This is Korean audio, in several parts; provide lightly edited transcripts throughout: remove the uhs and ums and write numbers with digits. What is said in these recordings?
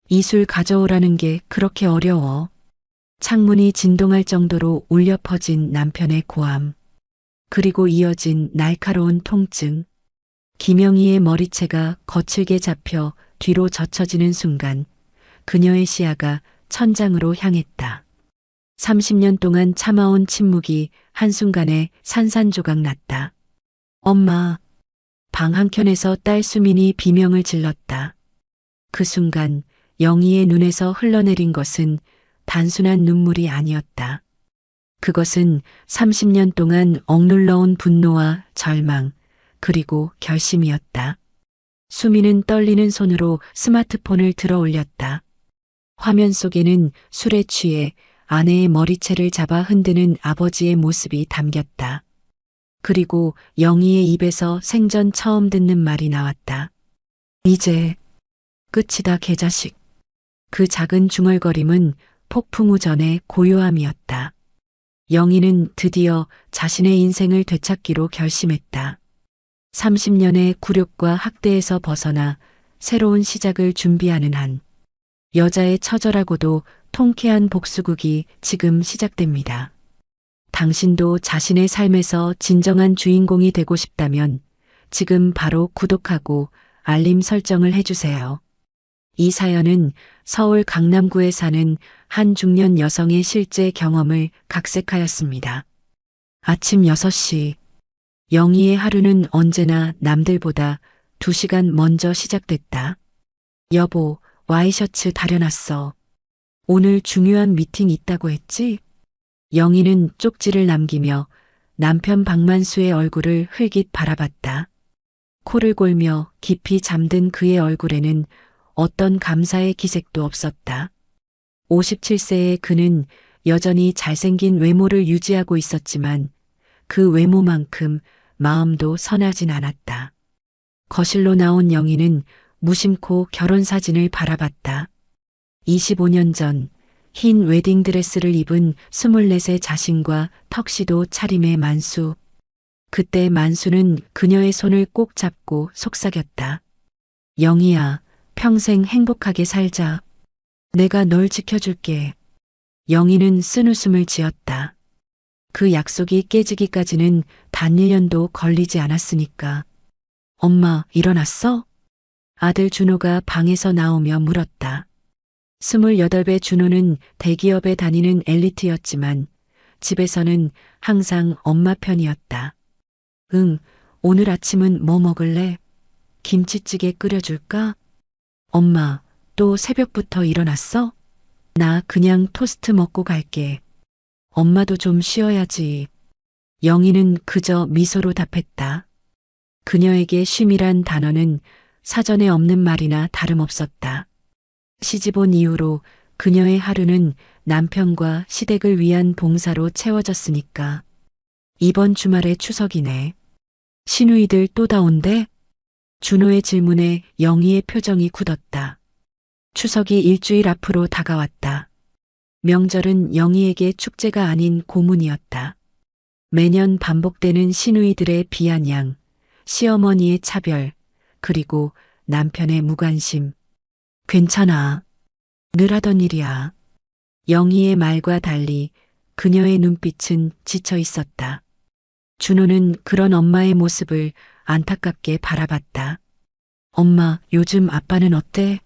이술 가져오라는 게 그렇게 어려워. 창문이 진동할 정도로 울려 퍼진 남편의 고함. 그리고 이어진 날카로운 통증. 김영희의 머리채가 거칠게 잡혀 뒤로 젖혀지는 순간 그녀의 시야가 천장으로 향했다. 30년 동안 참아온 침묵이 한순간에 산산조각 났다. 엄마. 방 한켠에서 딸 수민이 비명을 질렀다. 그 순간 영희의 눈에서 흘러내린 것은 단순한 눈물이 아니었다. 그것은 30년 동안 억눌러온 분노와 절망, 그리고 결심이었다. 수미는 떨리는 손으로 스마트폰을 들어 올렸다. 화면 속에는 술에 취해 아내의 머리채를 잡아 흔드는 아버지의 모습이 담겼다. 그리고 영희의 입에서 생전 처음 듣는 말이 나왔다. 이제 끝이다, 개자식. 그 작은 중얼거림은 폭풍 후 전의 고요함이었다. 영희는 드디어 자신의 인생을 되찾기로 결심했다. 30년의 굴욕과 학대에서 벗어나 새로운 시작을 준비하는 한 여자의 처절하고도 통쾌한 복수극이 지금 시작됩니다. 당신도 자신의 삶에서 진정한 주인공이 되고 싶다면 지금 바로 구독하고 알림 설정을 해주세요. 이 사연은 서울 강남구에 사는 한 중년 여성의 실제 경험을 각색하였습니다. 아침 6시. 영희의 하루는 언제나 남들보다 2시간 먼저 시작됐다. 여보, 와이셔츠 다려놨어. 오늘 중요한 미팅 있다고 했지? 영희는 쪽지를 남기며 남편 박만수의 얼굴을 흘깃 바라봤다. 코를 골며 깊이 잠든 그의 얼굴에는 어떤 감사의 기색도 없었다. 57세의 그는 여전히 잘생긴 외모를 유지하고 있었지만 그 외모만큼 마음도 선하진 않았다. 거실로 나온 영희는 무심코 결혼 사진을 바라봤다. 25년 전 흰 웨딩드레스를 입은 24세 자신과 턱시도 차림의 만수. 그때 만수는 그녀의 손을 꼭 잡고 속삭였다. 영희야, 평생 행복하게 살자. 내가 널 지켜줄게. 영희는 쓴웃음을 지었다. 그 약속이 깨지기까지는 단 1년도 걸리지 않았으니까. 엄마, 일어났어? 아들 준호가 방에서 나오며 물었다. 28배 준호는 대기업에 다니는 엘리트였지만 집에서는 항상 엄마 편이었다. 응, 오늘 아침은 뭐 먹을래? 김치찌개 끓여줄까? 엄마, 또 새벽부터 일어났어? 나 그냥 토스트 먹고 갈게. 엄마도 좀 쉬어야지. 영희는 그저 미소로 답했다. 그녀에게 쉼이란 단어는 사전에 없는 말이나 다름없었다. 시집 온 이후로 그녀의 하루는 남편과 시댁을 위한 봉사로 채워졌으니까. 이번 주말에 추석이네. 시누이들 또 다 온대? 준호의 질문에 영희의 표정이 굳었다. 추석이 일주일 앞으로 다가왔다. 명절은 영희에게 축제가 아닌 고문이었다. 매년 반복되는 시누이들의 비아냥, 시어머니의 차별, 그리고 남편의 무관심. 괜찮아. 늘 하던 일이야. 영희의 말과 달리 그녀의 눈빛은 지쳐 있었다. 준호는 그런 엄마의 모습을 안타깝게 바라봤다. 엄마, 요즘 아빠는 어때?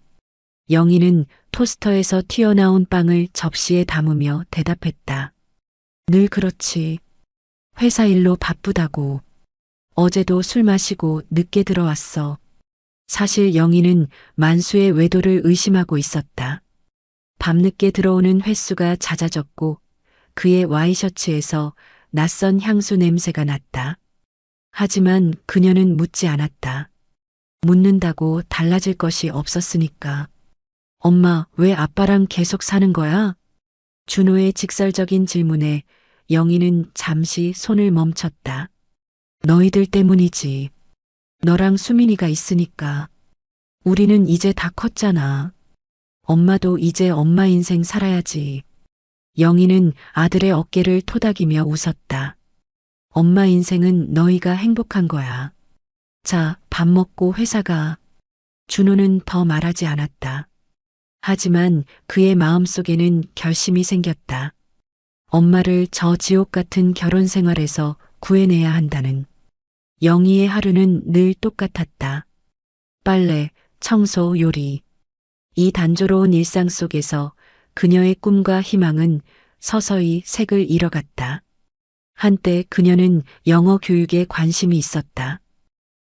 영희는 토스터에서 튀어나온 빵을 접시에 담으며 대답했다. 늘 그렇지. 회사 일로 바쁘다고. 어제도 술 마시고 늦게 들어왔어. 사실 영희는 만수의 외도를 의심하고 있었다. 밤늦게 들어오는 횟수가 잦아졌고 그의 와이셔츠에서 낯선 향수 냄새가 났다. 하지만 그녀는 묻지 않았다. 묻는다고 달라질 것이 없었으니까. 엄마, 왜 아빠랑 계속 사는 거야? 준호의 직설적인 질문에 영희는 잠시 손을 멈췄다. 너희들 때문이지. 너랑 수민이가 있으니까. 우리는 이제 다 컸잖아. 엄마도 이제 엄마 인생 살아야지. 영희는 아들의 어깨를 토닥이며 웃었다. 엄마 인생은 너희가 행복한 거야. 자, 밥 먹고 회사 가. 준호는 더 말하지 않았다. 하지만 그의 마음속에는 결심이 생겼다. 엄마를 저 지옥 같은 결혼 생활에서 구해내야 한다는. 영희의 하루는 늘 똑같았다. 빨래, 청소, 요리. 이 단조로운 일상 속에서 그녀의 꿈과 희망은 서서히 색을 잃어갔다. 한때 그녀는 영어 교육에 관심이 있었다.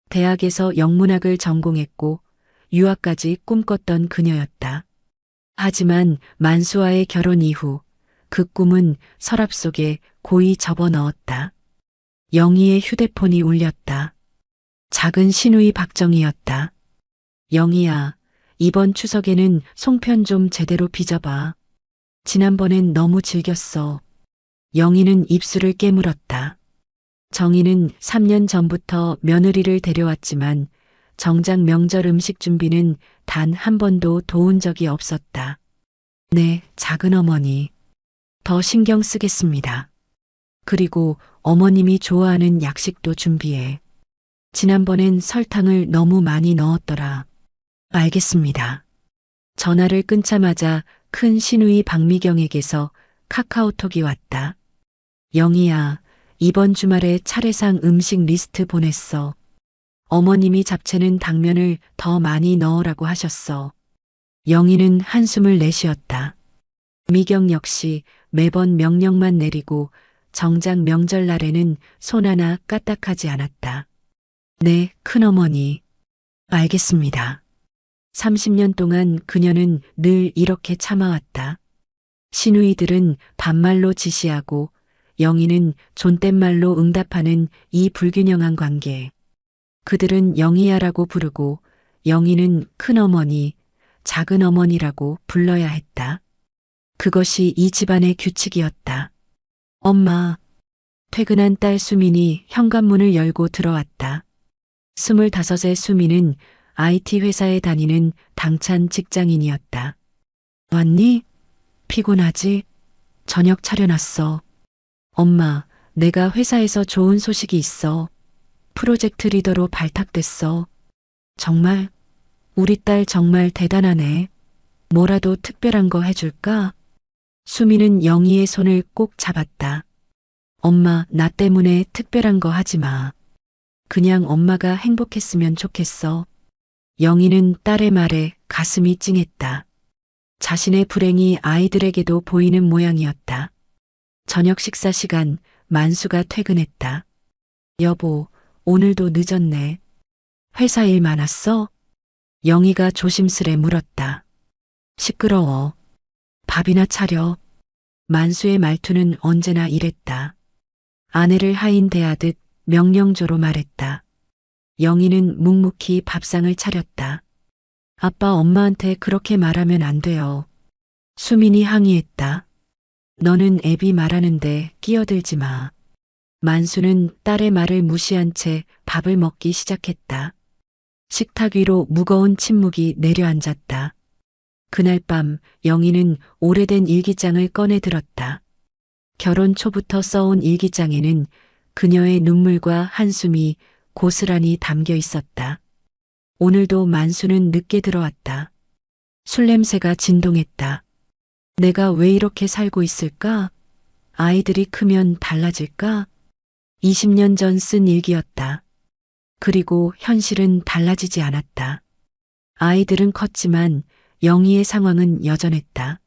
대학에서 영문학을 전공했고 유학까지 꿈꿨던 그녀였다. 하지만 만수와의 결혼 이후 그 꿈은 서랍 속에 고이 접어넣었다. 영희의 휴대폰이 울렸다. 작은 신우이 박정희였다. 영희야, 이번 추석에는 송편 좀 제대로 빚어봐. 지난번엔 너무 즐겼어. 영희는 입술을 깨물었다. 정희는 3년 전부터 며느리를 데려왔지만 정작 명절 음식 준비는 단 한 번도 도운 적이 없었다. 네, 작은 어머니. 더 신경 쓰겠습니다. 그리고 어머님이 좋아하는 약식도 준비해. 지난번엔 설탕을 너무 많이 넣었더라. 알겠습니다. 전화를 끊자마자 큰 시누이 박미경에게서 카카오톡이 왔다. 영희야, 이번 주말에 차례상 음식 리스트 보냈어. 어머님이 잡채는 당면을 더 많이 넣으라고 하셨어. 영희는 한숨을 내쉬었다. 미경 역시 매번 명령만 내리고 정작 명절날에는 손 하나 까딱하지 않았다. 네, 큰어머니. 알겠습니다. 30년 동안 그녀는 늘 이렇게 참아왔다. 시누이들은 반말로 지시하고 영희는 존댓말로 응답하는 이 불균형한 관계. 그들은 영희야라고 부르고 영희는 큰어머니, 작은어머니라고 불러야 했다. 그것이 이 집안의 규칙이었다. 엄마. 퇴근한 딸 수민이 현관문을 열고 들어왔다. 25의 수민은 IT 회사에 다니는 당찬 직장인이었다. 왔니? 피곤하지? 저녁 차려놨어. 엄마, 내가 회사에서 좋은 소식이 있어. 프로젝트 리더로 발탁됐어. 정말? 우리 딸 정말 대단하네. 뭐라도 특별한 거 해줄까? 수미는 영희의 손을 꼭 잡았다. 엄마, 나 때문에 특별한 거 하지 마. 그냥 엄마가 행복했으면 좋겠어. 영희는 딸의 말에 가슴이 찡했다. 자신의 불행이 아이들에게도 보이는 모양이었다. 저녁 식사 시간, 만수가 퇴근했다. 여보, 오늘도 늦었네. 회사 일 많았어? 영희가 조심스레 물었다. 시끄러워. 밥이나 차려. 만수의 말투는 언제나 이랬다. 아내를 하인대하듯 명령조로 말했다. 영희는 묵묵히 밥상을 차렸다. 아빠 엄마한테 그렇게 말하면 안 돼요. 수민이 항의했다. 너는 애비 말하는데 끼어들지 마. 만수는 딸의 말을 무시한 채 밥을 먹기 시작했다. 식탁 위로 무거운 침묵이 내려앉았다. 그날 밤 영희는 오래된 일기장을 꺼내 들었다. 결혼 초부터 써온 일기장에는 그녀의 눈물과 한숨이 고스란히 담겨 있었다. 오늘도 만수는 늦게 들어왔다. 술 냄새가 진동했다. 내가 왜 이렇게 살고 있을까? 아이들이 크면 달라질까? 20년 전 쓴 일기였다. 그리고 현실은 달라지지 않았다. 아이들은 컸지만 영희의 상황은 여전했다.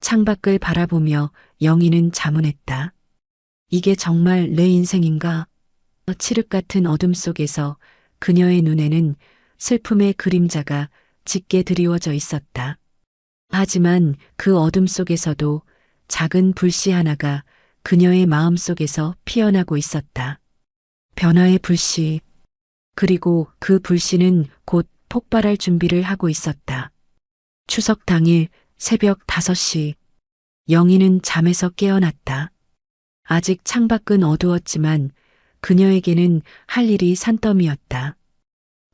창밖을 바라보며 영희는 자문했다. 이게 정말 내 인생인가? 칠흑 같은 어둠 속에서 그녀의 눈에는 슬픔의 그림자가 짙게 드리워져 있었다. 하지만 그 어둠 속에서도 작은 불씨 하나가 그녀의 마음 속에서 피어나고 있었다. 변화의 불씨. 그리고 그 불씨는 곧 폭발할 준비를 하고 있었다. 추석 당일 새벽 5시. 영희는 잠에서 깨어났다. 아직 창밖은 어두웠지만 그녀에게는 할 일이 산더미였다.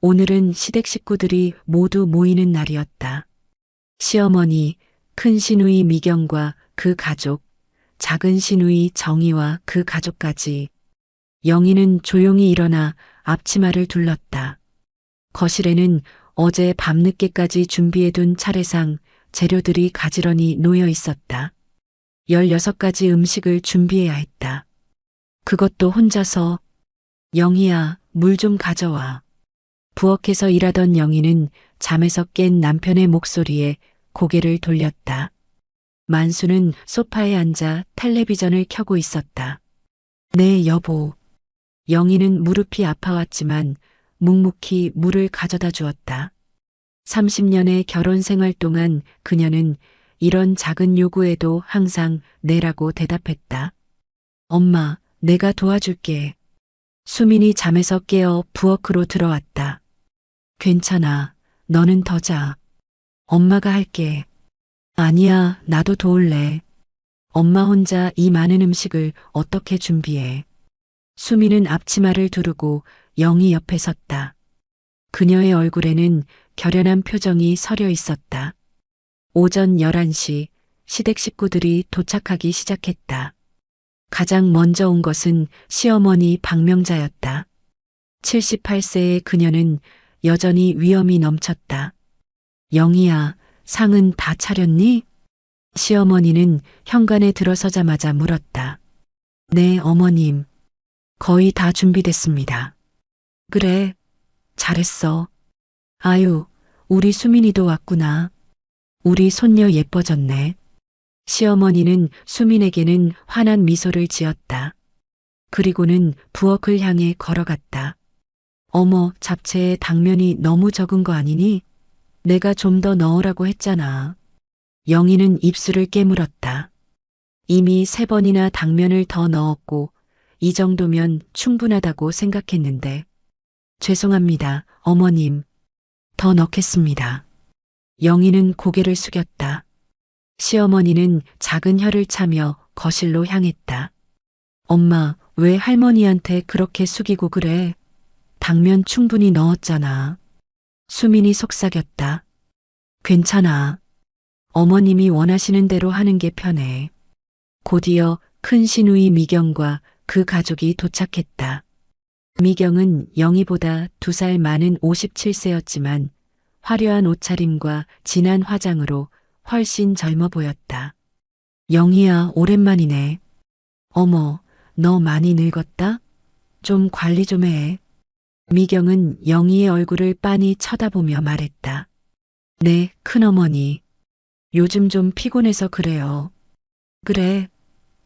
오늘은 시댁 식구들이 모두 모이는 날이었다. 시어머니, 큰 시누이 미경과 그 가족, 작은 시누이 정희와 그 가족까지. 영희는 조용히 일어나 앞치마를 둘렀다. 거실에는 어제 밤늦게까지 준비해둔 차례상 재료들이 가지런히 놓여 있었다. 16가지 음식을 준비해야 했다. 그것도 혼자서. 영희야, 물 좀 가져와. 부엌에서 일하던 영희는 잠에서 깬 남편의 목소리에 고개를 돌렸다. 만수는 소파에 앉아 텔레비전을 켜고 있었다. 네, 여보. 영희는 무릎이 아파왔지만 묵묵히 물을 가져다 주었다. 30년의 결혼 생활 동안 그녀는 이런 작은 요구에도 항상 네라고 대답했다. 엄마, 내가 도와줄게. 수민이 잠에서 깨어 부엌으로 들어왔다. 괜찮아. 너는 더 자. 엄마가 할게. 아니야, 나도 도울래. 엄마 혼자 이 많은 음식을 어떻게 준비해. 수민은 앞치마를 두르고 영희 옆에 섰다. 그녀의 얼굴에는 결연한 표정이 서려 있었다. 오전 11시 시댁 식구들이 도착하기 시작했다. 가장 먼저 온 것은 시어머니 박명자였다. 78세의 그녀는 여전히 위엄이 넘쳤다. 영희야, 상은 다 차렸니? 시어머니는 현관에 들어서자마자 물었다. 네, 어머님. 거의 다 준비됐습니다. 그래, 잘했어. 아유, 우리 수민이도 왔구나. 우리 손녀 예뻐졌네. 시어머니는 수민에게는 환한 미소를 지었다. 그리고는 부엌을 향해 걸어갔다. 어머, 잡채에 당면이 너무 적은 거 아니니? 내가 좀 더 넣으라고 했잖아. 영희는 입술을 깨물었다. 이미 3번이나 당면을 더 넣었고 이 정도면 충분하다고 생각했는데. 죄송합니다, 어머님. 더 넣겠습니다. 영희는 고개를 숙였다. 시어머니는 작은 혀를 차며 거실로 향했다. 엄마, 왜 할머니한테 그렇게 숙이고 그래? 당면 충분히 넣었잖아. 수민이 속삭였다. 괜찮아. 어머님이 원하시는 대로 하는 게 편해. 곧이어 큰 시누이 미경과 그 가족이 도착했다. 미경은 영희보다 2살 많은 57세였지만 화려한 옷차림과 진한 화장으로 훨씬 젊어 보였다. 영희야, 오랜만이네. 어머, 너 많이 늙었다? 좀 관리 좀 해. 미경은 영희의 얼굴을 빤히 쳐다보며 말했다. 네, 큰어머니. 요즘 좀 피곤해서 그래요. 그래.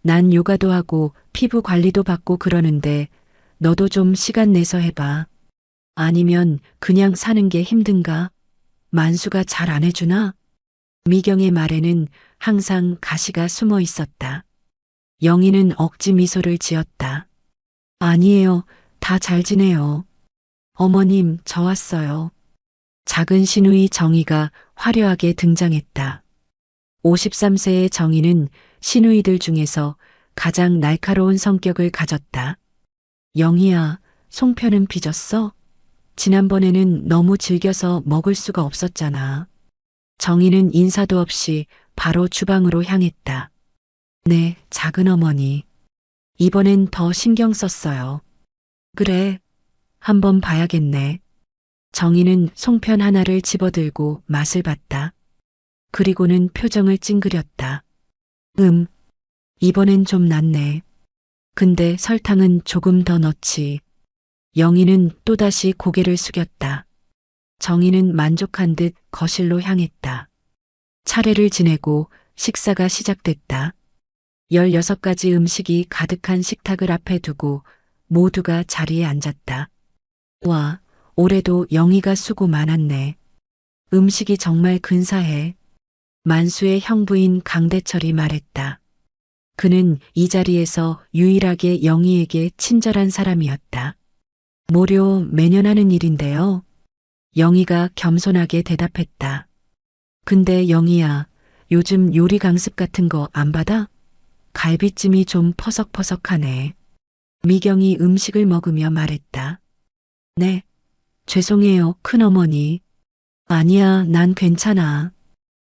난 요가도 하고 피부 관리도 받고 그러는데 너도 좀 시간 내서 해봐. 아니면 그냥 사는 게 힘든가? 만수가 잘 안 해주나? 미경의 말에는 항상 가시가 숨어 있었다. 영희는 억지 미소를 지었다. 아니에요. 다 잘 지내요. 어머님, 저 왔어요. 작은 시누이 정희가 화려하게 등장했다. 53세의 정희는 시누이들 중에서 가장 날카로운 성격을 가졌다. 영희야, 송편은 빚었어? 지난번에는 너무 즐겨서 먹을 수가 없었잖아. 정희는 인사도 없이 바로 주방으로 향했다. 네, 작은 어머니. 이번엔 더 신경 썼어요. 그래, 한번 봐야겠네. 정희는 송편 하나를 집어들고 맛을 봤다. 그리고는 표정을 찡그렸다. 이번엔 좀 낫네. 근데 설탕은 조금 더 넣지. 영희는 또다시 고개를 숙였다. 정희는 만족한 듯 거실로 향했다. 차례를 지내고 식사가 시작됐다. 16가지 음식이 가득한 식탁을 앞에 두고 모두가 자리에 앉았다. 와, 올해도 영희가 수고 많았네. 음식이 정말 근사해. 만수의 형부인 강대철이 말했다. 그는 이 자리에서 유일하게 영희에게 친절한 사람이었다. 모료 매년 하는 일인데요. 영희가 겸손하게 대답했다. 근데 영희야, 요즘 요리 강습 같은 거 안 받아? 갈비찜이 좀 퍼석퍼석하네. 미경이 음식을 먹으며 말했다. 네, 죄송해요, 큰어머니. 아니야, 난 괜찮아.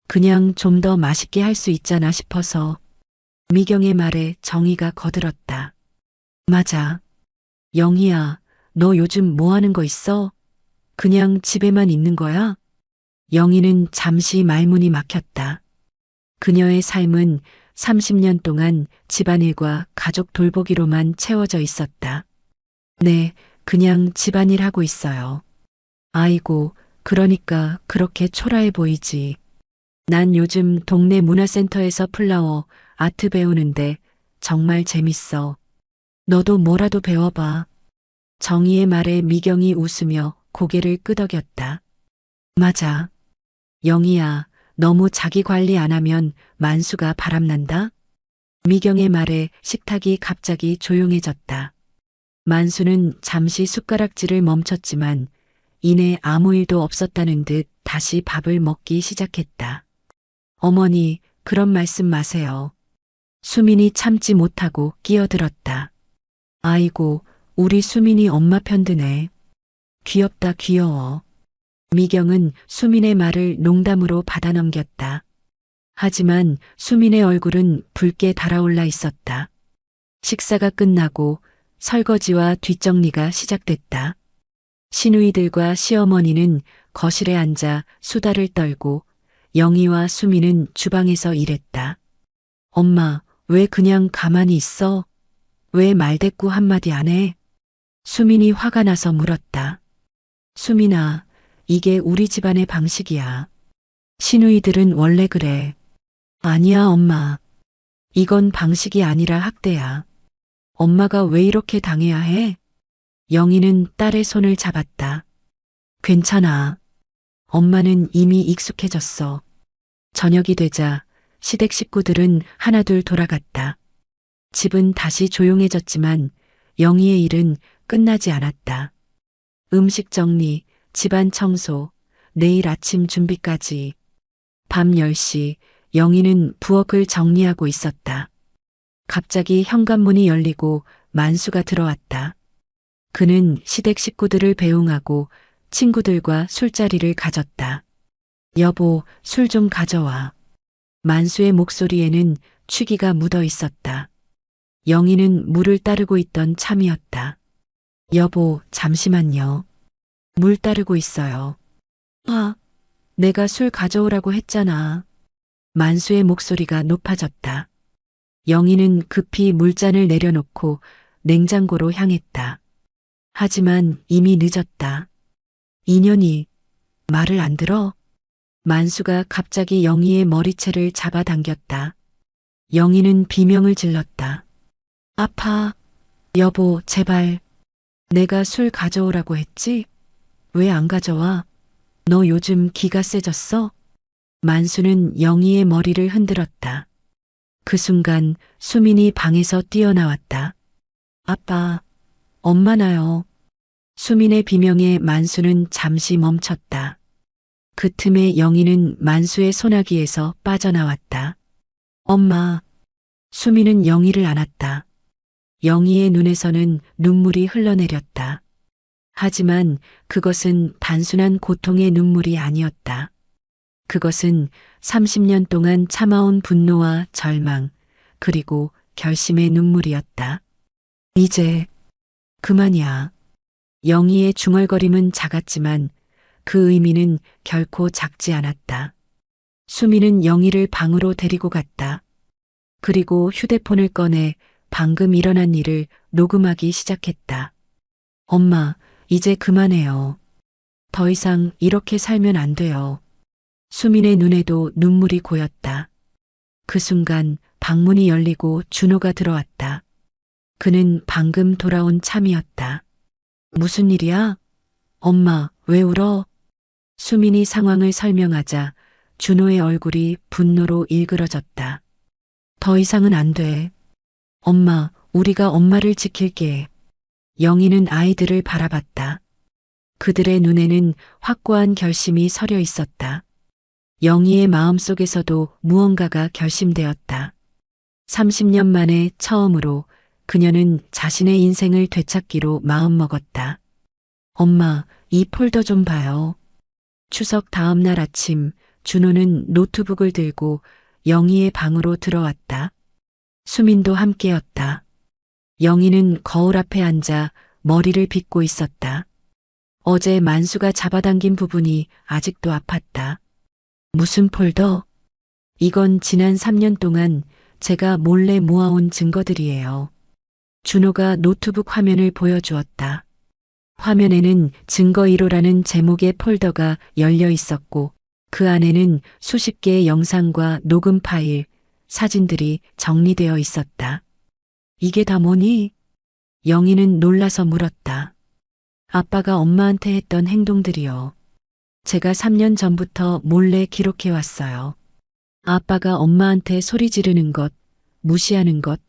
그냥 좀 더 맛있게 할 수 있잖아 싶어서. 미경의 말에 정희가 거들었다. 맞아. 영희야, 너 요즘 뭐 하는 거 있어? 그냥 집에만 있는 거야? 영희는 잠시 말문이 막혔다. 그녀의 삶은 30년 동안 집안일과 가족 돌보기로만 채워져 있었다. 네, 그냥 집안일 하고 있어요. 아이고, 그러니까 그렇게 초라해 보이지. 난 요즘 동네 문화센터에서 플라워 아트 배우는데 정말 재밌어. 너도 뭐라도 배워봐. 정희의 말에 미경이 웃으며 고개를 끄덕였다. 맞아. 영희야, 너무 자기 관리 안 하면 만수가 바람난다? 미경의 말에 식탁이 갑자기 조용해졌다. 만수는 잠시 숟가락질을 멈췄지만 이내 아무 일도 없었다는 듯 다시 밥을 먹기 시작했다. 어머니, 그런 말씀 마세요. 수민이 참지 못하고 끼어들었다. 아이고, 우리 수민이 엄마 편드네. 귀엽다 귀여워. 미경은 수민의 말을 농담으로 받아넘겼다. 하지만 수민의 얼굴은 붉게 달아올라 있었다. 식사가 끝나고 설거지와 뒷정리가 시작됐다. 시누이들과 시어머니는 거실에 앉아 수다를 떨고 영희와 수민은 주방에서 일했다. 엄마, 왜 그냥 가만히 있어? 왜 말대꾸 한마디 안 해? 수민이 화가 나서 물었다. 수민아, 이게 우리 집안의 방식이야. 시누이들은 원래 그래. 아니야, 엄마. 이건 방식이 아니라 학대야. 엄마가 왜 이렇게 당해야 해? 영희는 딸의 손을 잡았다. 괜찮아. 엄마는 이미 익숙해졌어. 저녁이 되자 시댁 식구들은 하나둘 돌아갔다. 집은 다시 조용해졌지만 영희의 일은 끝나지 않았다. 음식 정리, 집안 청소, 내일 아침 준비까지. 밤 10시 영희는 부엌을 정리하고 있었다. 갑자기 현관문이 열리고 만수가 들어왔다. 그는 시댁 식구들을 배웅하고 친구들과 술자리를 가졌다. 여보, 술 좀 가져와. 만수의 목소리에는 취기가 묻어 있었다. 영희는 물을 따르고 있던 참이었다. 여보, 잠시만요. 물 따르고 있어요. 아, 내가 술 가져오라고 했잖아. 만수의 목소리가 높아졌다. 영희는 급히 물잔을 내려놓고 냉장고로 향했다. 하지만 이미 늦었다. 인연이 말을 안 들어? 만수가 갑자기 영희의 머리채를 잡아당겼다. 영희는 비명을 질렀다. 아파. 여보, 제발. 내가 술 가져오라고 했지? 왜 안 가져와? 너 요즘 기가 세졌어? 만수는 영희의 머리를 흔들었다. 그 순간 수민이 방에서 뛰어나왔다. 아빠, 엄마 나요. 수민의 비명에 만수는 잠시 멈췄다. 그 틈에 영희는 만수의 소나기에서 빠져나왔다. 엄마. 수민은 영희를 안았다. 영희의 눈에서는 눈물이 흘러내렸다. 하지만 그것은 단순한 고통의 눈물이 아니었다. 그것은 30년 동안 참아온 분노와 절망, 그리고 결심의 눈물이었다. 이제 그만이야. 영희의 중얼거림은 작았지만 그 의미는 결코 작지 않았다. 수민은 영희를 방으로 데리고 갔다. 그리고 휴대폰을 꺼내 방금 일어난 일을 녹음하기 시작했다. 엄마, 이제 그만해요. 더 이상 이렇게 살면 안 돼요. 수민의 눈에도 눈물이 고였다. 그 순간 방문이 열리고 준호가 들어왔다. 그는 방금 돌아온 참이었다. 무슨 일이야? 엄마, 왜 울어? 수민이 상황을 설명하자 준호의 얼굴이 분노로 일그러졌다. 더 이상은 안 돼. 엄마, 우리가 엄마를 지킬게. 영희는 아이들을 바라봤다. 그들의 눈에는 확고한 결심이 서려 있었다. 영희의 마음속에서도 무언가가 결심되었다. 30년 만에 처음으로 그녀는 자신의 인생을 되찾기로 마음먹었다. 엄마, 이 폴더 좀 봐요. 추석 다음 날 아침 준호는 노트북을 들고 영희의 방으로 들어왔다. 수민도 함께였다. 영희는 거울 앞에 앉아 머리를 빗고 있었다. 어제 만수가 잡아당긴 부분이 아직도 아팠다. 무슨 폴더? 이건 지난 3년 동안 제가 몰래 모아온 증거들이에요. 준호가 노트북 화면을 보여주었다. 화면에는 증거 1호라는 제목의 폴더가 열려 있었고 그 안에는 수십 개의 영상과 녹음 파일, 사진들이 정리되어 있었다. 이게 다 뭐니? 영희는 놀라서 물었다. 아빠가 엄마한테 했던 행동들이요. 제가 3년 전부터 몰래 기록해 왔어요. 아빠가 엄마한테 소리 지르는 것, 무시하는 것,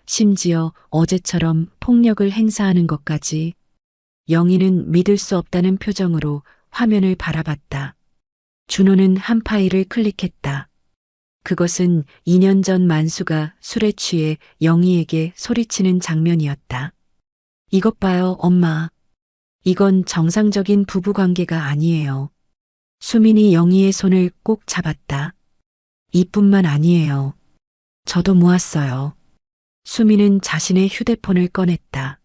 심지어 어제처럼 폭력을 행사하는 것까지. 영희는 믿을 수 없다는 표정으로 화면을 바라봤다. 준호는 한 파일을 클릭했다. 그것은 2년 전 만수가 술에 취해 영희에게 소리치는 장면이었다. 이것 봐요, 엄마. 이건 정상적인 부부 관계가 아니에요. 수민이 영희의 손을 꼭 잡았다. 이뿐만 아니에요. 저도 모았어요. 수민은 자신의 휴대폰을 꺼냈다.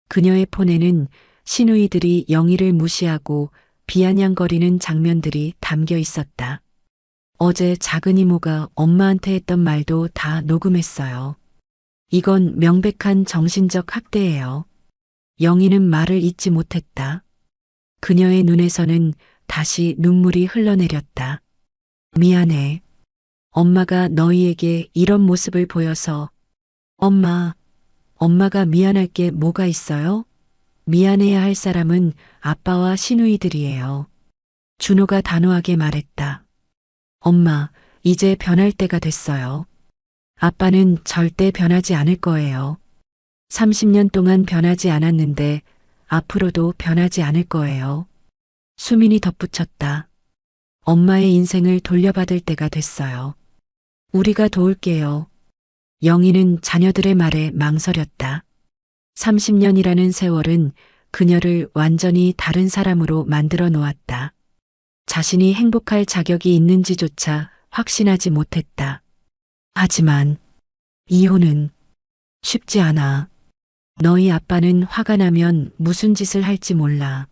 그녀의 폰에는 시누이들이 영희를 무시하고 비아냥거리는 장면들이 담겨 있었다. 어제 작은 이모가 엄마한테 했던 말도 다 녹음했어요. 이건 명백한 정신적 학대예요. 영희는 말을 잇지 못했다. 그녀의 눈에서는 다시 눈물이 흘러내렸다. 미안해. 엄마가 너희에게 이런 모습을 보여서. 엄마가 미안할 게 뭐가 있어요? 미안해야 할 사람은 아빠와 시누이들이에요. 준호가 단호하게 말했다. 엄마, 이제 변할 때가 됐어요. 아빠는 절대 변하지 않을 거예요. 30년 동안 변하지 않았는데 앞으로도 변하지 않을 거예요. 수민이 덧붙였다. 엄마의 인생을 돌려받을 때가 됐어요. 우리가 도울게요. 영희는 자녀들의 말에 망설였다. 30년이라는 세월은 그녀를 완전히 다른 사람으로 만들어 놓았다. 자신이 행복할 자격이 있는지조차 확신하지 못했다. 하지만 이혼은 쉽지 않아. 너희 아빠는 화가 나면 무슨 짓을 할지 몰라.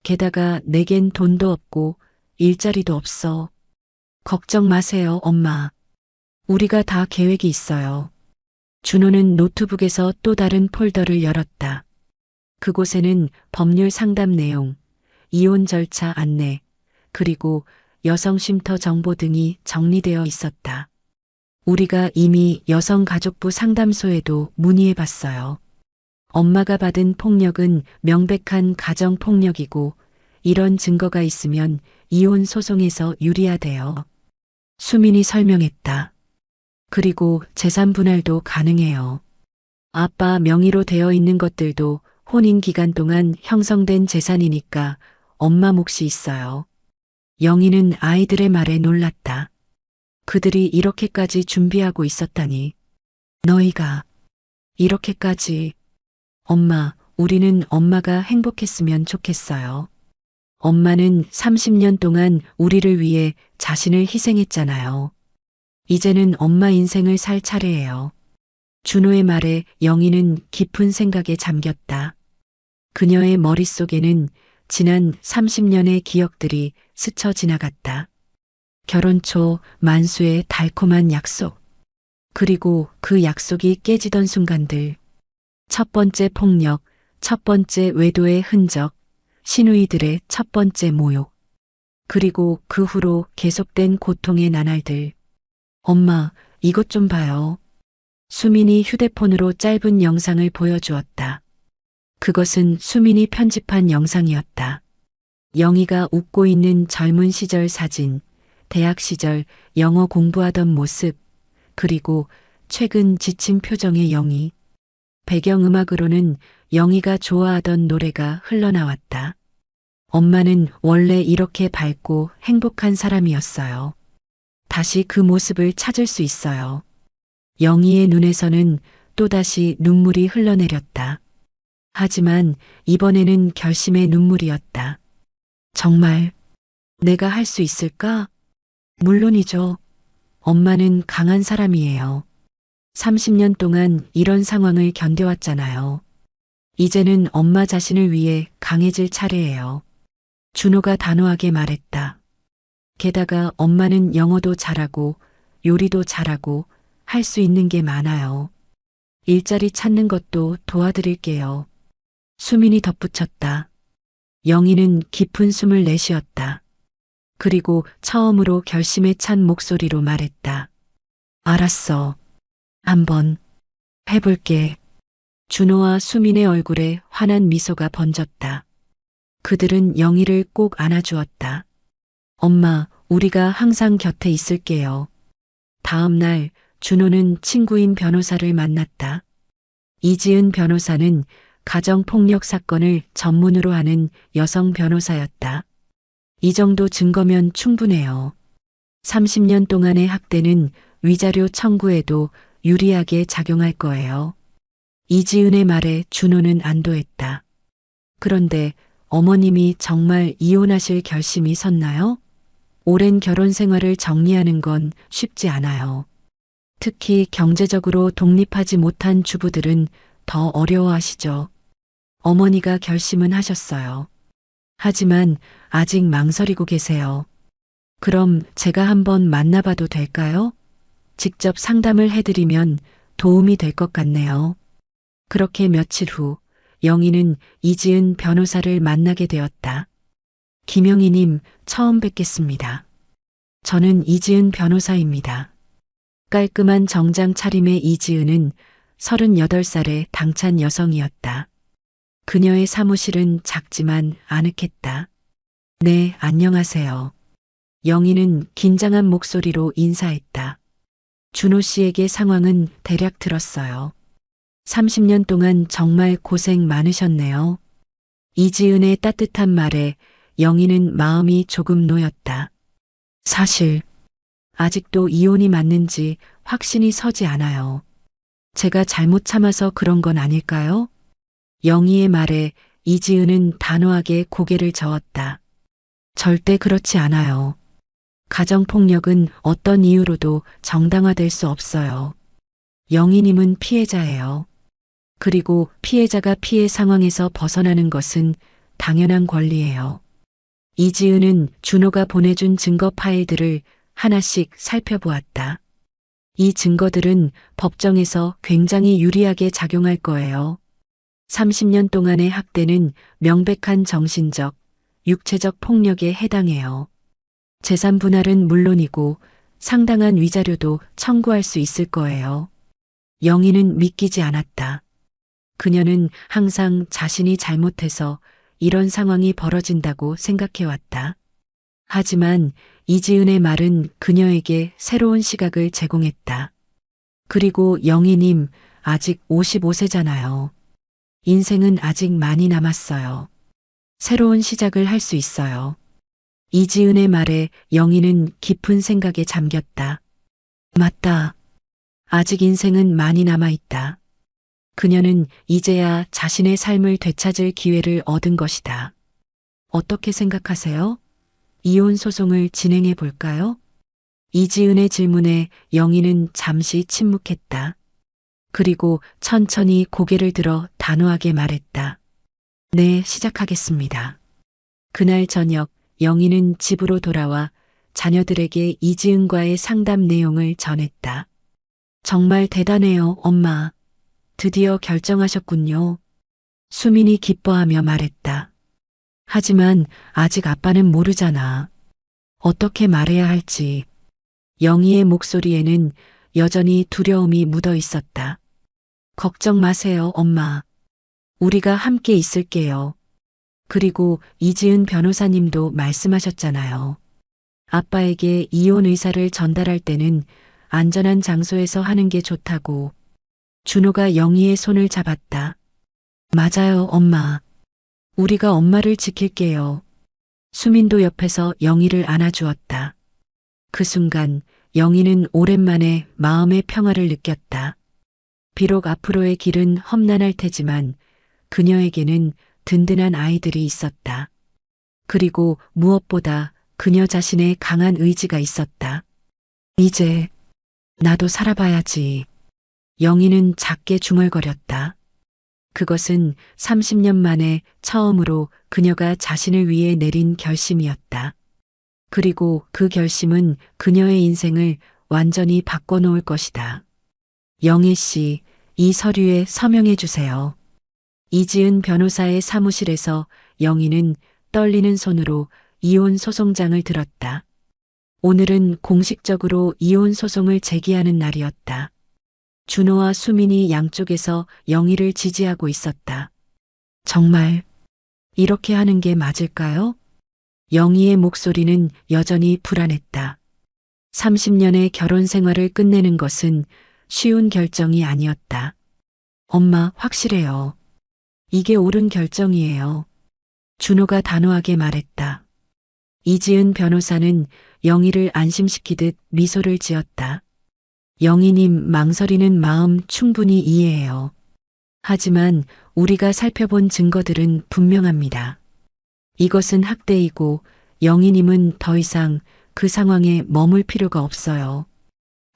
게다가 내겐 돈도 없고 일자리도 없어. 걱정 마세요, 엄마. 우리가 다 계획이 있어요. 준호는 노트북에서 또 다른 폴더를 열었다. 그곳에는 법률 상담 내용, 이혼 절차 안내, 그리고 여성 쉼터 정보 등이 정리되어 있었다. 우리가 이미 여성가족부 상담소에도 문의해 봤어요. 엄마가 받은 폭력은 명백한 가정폭력이고 이런 증거가 있으면 이혼 소송에서 유리하대요. 수민이 설명했다. 그리고 재산 분할도 가능해요. 아빠 명의로 되어 있는 것들도 혼인 기간 동안 형성된 재산이니까 엄마 몫이 있어요. 영희는 아이들의 말에 놀랐다. 그들이 이렇게까지 준비하고 있었다니. 너희가 이렇게까지. 엄마, 우리는 엄마가 행복했으면 좋겠어요. 엄마는 30년 동안 우리를 위해 자신을 희생했잖아요. 이제는 엄마 인생을 살 차례예요. 준호의 말에 영희는 깊은 생각에 잠겼다. 그녀의 머릿속에는 지난 30년의 기억들이 스쳐 지나갔다. 결혼 초 만수의 달콤한 약속. 그리고 그 약속이 깨지던 순간들. 첫 번째 폭력, 첫 번째 외도의 흔적, 시누이들의 첫 번째 모욕. 그리고 그 후로 계속된 고통의 나날들. 엄마, 이것 좀 봐요. 수민이 휴대폰으로 짧은 영상을 보여주었다. 그것은 수민이 편집한 영상이었다. 영희가 웃고 있는 젊은 시절 사진, 대학 시절 영어 공부하던 모습, 그리고 최근 지친 표정의 영희. 배경음악으로는 영희가 좋아하던 노래가 흘러나왔다. 엄마는 원래 이렇게 밝고 행복한 사람이었어요. 다시 그 모습을 찾을 수 있어요. 영희의 눈에서는 또다시 눈물이 흘러내렸다. 하지만 이번에는 결심의 눈물이었다. 정말 내가 할 수 있을까? 물론이죠. 엄마는 강한 사람이에요. 30년 동안 이런 상황을 견뎌왔잖아요. 이제는 엄마 자신을 위해 강해질 차례예요. 준호가 단호하게 말했다. 게다가 엄마는 영어도 잘하고 요리도 잘하고 할 수 있는 게 많아요. 일자리 찾는 것도 도와드릴게요. 수민이 덧붙였다. 영희는 깊은 숨을 내쉬었다. 그리고 처음으로 결심에 찬 목소리로 말했다. 알았어. 한번 해볼게. 준호와 수민의 얼굴에 환한 미소가 번졌다. 그들은 영희를 꼭 안아주었다. 엄마, 우리가 항상 곁에 있을게요. 다음 날 준호는 친구인 변호사를 만났다. 이지은 변호사는 가정폭력 사건을 전문으로 하는 여성 변호사였다. 이 정도 증거면 충분해요. 30년 동안의 학대는 위자료 청구에도 유리하게 작용할 거예요. 이지은의 말에 준호는 안도했다. 그런데 어머님이 정말 이혼하실 결심이 섰나요? 오랜 결혼 생활을 정리하는 건 쉽지 않아요. 특히 경제적으로 독립하지 못한 주부들은 더 어려워하시죠. 어머니가 결심은 하셨어요. 하지만 아직 망설이고 계세요. 그럼 제가 한번 만나봐도 될까요? 직접 상담을 해드리면 도움이 될 것 같네요. 그렇게 며칠 후 영희는 이지은 변호사를 만나게 되었다. 김영희님, 처음 뵙겠습니다. 저는 이지은 변호사입니다. 깔끔한 정장 차림의 이지은은 38살의 당찬 여성이었다. 그녀의 사무실은 작지만 아늑했다. 네, 안녕하세요. 영희는 긴장한 목소리로 인사했다. 준호 씨에게 상황은 대략 들었어요. 30년 동안 정말 고생 많으셨네요. 이지은의 따뜻한 말에 영희는 마음이 조금 놓였다. 사실 아직도 이혼이 맞는지 확신이 서지 않아요. 제가 잘못 참아서 그런 건 아닐까요? 영희의 말에 이지은은 단호하게 고개를 저었다. 절대 그렇지 않아요. 가정폭력은 어떤 이유로도 정당화될 수 없어요. 영희님은 피해자예요. 그리고 피해자가 피해 상황에서 벗어나는 것은 당연한 권리예요. 이지은은 준호가 보내준 증거 파일들을 하나씩 살펴보았다. 이 증거들은 법정에서 굉장히 유리하게 작용할 거예요. 30년 동안의 학대는 명백한 정신적, 육체적 폭력에 해당해요. 재산 분할은 물론이고 상당한 위자료도 청구할 수 있을 거예요. 영희는 믿기지 않았다. 그녀는 항상 자신이 잘못해서 이런 상황이 벌어진다고 생각해왔다. 하지만 이지은의 말은 그녀에게 새로운 시각을 제공했다. 그리고 영희님, 아직 55세잖아요. 인생은 아직 많이 남았어요. 새로운 시작을 할 수 있어요. 이지은의 말에 영희는 깊은 생각에 잠겼다. 맞다. 아직 인생은 많이 남아있다. 그녀는 이제야 자신의 삶을 되찾을 기회를 얻은 것이다. 어떻게 생각하세요? 이혼 소송을 진행해 볼까요? 이지은의 질문에 영희는 잠시 침묵했다. 그리고 천천히 고개를 들어 단호하게 말했다. 네, 시작하겠습니다. 그날 저녁 영희는 집으로 돌아와 자녀들에게 이지은과의 상담 내용을 전했다. 정말 대단해요, 엄마. 드디어 결정하셨군요. 수민이 기뻐하며 말했다. 하지만 아직 아빠는 모르잖아. 어떻게 말해야 할지. 영희의 목소리에는 여전히 두려움이 묻어 있었다. 걱정 마세요, 엄마. 우리가 함께 있을게요. 그리고 이지은 변호사님도 말씀하셨잖아요. 아빠에게 이혼 의사를 전달할 때는 안전한 장소에서 하는 게 좋다고. 준호가 영희의 손을 잡았다. 맞아요, 엄마. 우리가 엄마를 지킬게요. 수민도 옆에서 영희를 안아주었다. 그 순간 영희는 오랜만에 마음의 평화를 느꼈다. 비록 앞으로의 길은 험난할 테지만 그녀에게는 든든한 아이들이 있었다. 그리고 무엇보다 그녀 자신의 강한 의지가 있었다. 이제 나도 살아봐야지. 영희는 작게 중얼거렸다. 그것은 30년 만에 처음으로 그녀가 자신을 위해 내린 결심이었다. 그리고 그 결심은 그녀의 인생을 완전히 바꿔놓을 것이다. 영희 씨, 이 서류에 서명해 주세요. 이지은 변호사의 사무실에서 영희는 떨리는 손으로 이혼 소송장을 들었다. 오늘은 공식적으로 이혼 소송을 제기하는 날이었다. 준호와 수민이 양쪽에서 영희를 지지하고 있었다. 정말 이렇게 하는 게 맞을까요? 영희의 목소리는 여전히 불안했다. 30년의 결혼 생활을 끝내는 것은 쉬운 결정이 아니었다. 엄마, 확실해요. 이게 옳은 결정이에요. 준호가 단호하게 말했다. 이지은 변호사는 영희를 안심시키듯 미소를 지었다. 영희님, 망설이는 마음 충분히 이해해요. 하지만 우리가 살펴본 증거들은 분명합니다. 이것은 학대이고 영희님은 더 이상 그 상황에 머물 필요가 없어요.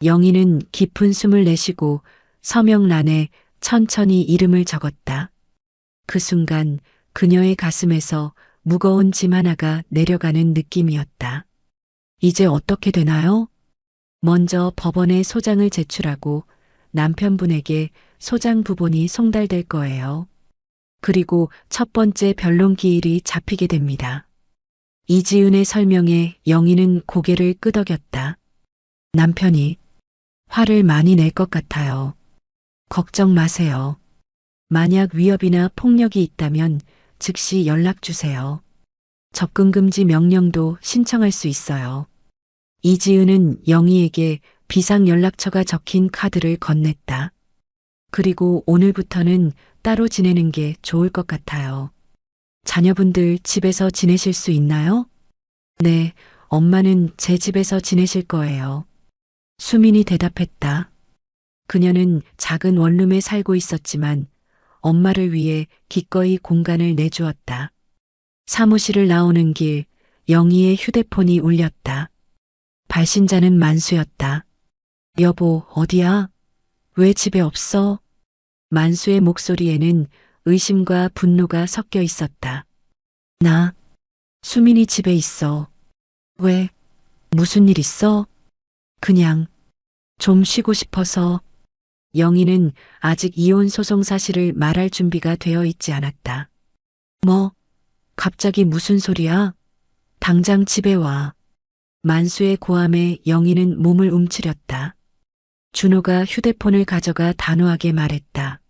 영희는 깊은 숨을 내쉬고 서명란에 천천히 이름을 적었다. 그 순간 그녀의 가슴에서 무거운 짐 하나가 내려가는 느낌이었다. 이제 어떻게 되나요? 먼저 법원에 소장을 제출하고 남편분에게 소장 부본이 송달될 거예요. 그리고 첫 번째 변론 기일이 잡히게 됩니다. 이지은의 설명에 영희는 고개를 끄덕였다. 남편이 화를 많이 낼 것 같아요. 걱정 마세요. 만약 위협이나 폭력이 있다면 즉시 연락 주세요. 접근 금지 명령도 신청할 수 있어요. 이지은은 영희에게 비상연락처가 적힌 카드를 건넸다. 그리고 오늘부터는 따로 지내는 게 좋을 것 같아요. 자녀분들 집에서 지내실 수 있나요? 네, 엄마는 제 집에서 지내실 거예요. 수민이 대답했다. 그녀는 작은 원룸에 살고 있었지만 엄마를 위해 기꺼이 공간을 내주었다. 사무실을 나오는 길, 영희의 휴대폰이 울렸다. 발신자는 만수였다. 여보, 어디야? 왜 집에 없어? 만수의 목소리에는 의심과 분노가 섞여 있었다. 나, 수민이 집에 있어. 왜? 무슨 일 있어? 그냥 좀 쉬고 싶어서. 영희는 아직 이혼 소송 사실을 말할 준비가 되어 있지 않았다. 뭐? 갑자기 무슨 소리야? 당장 집에 와. 만수의 고함에 영희는 몸을 움츠렸다. 준호가 휴대폰을 가져가 단호하게 말했다.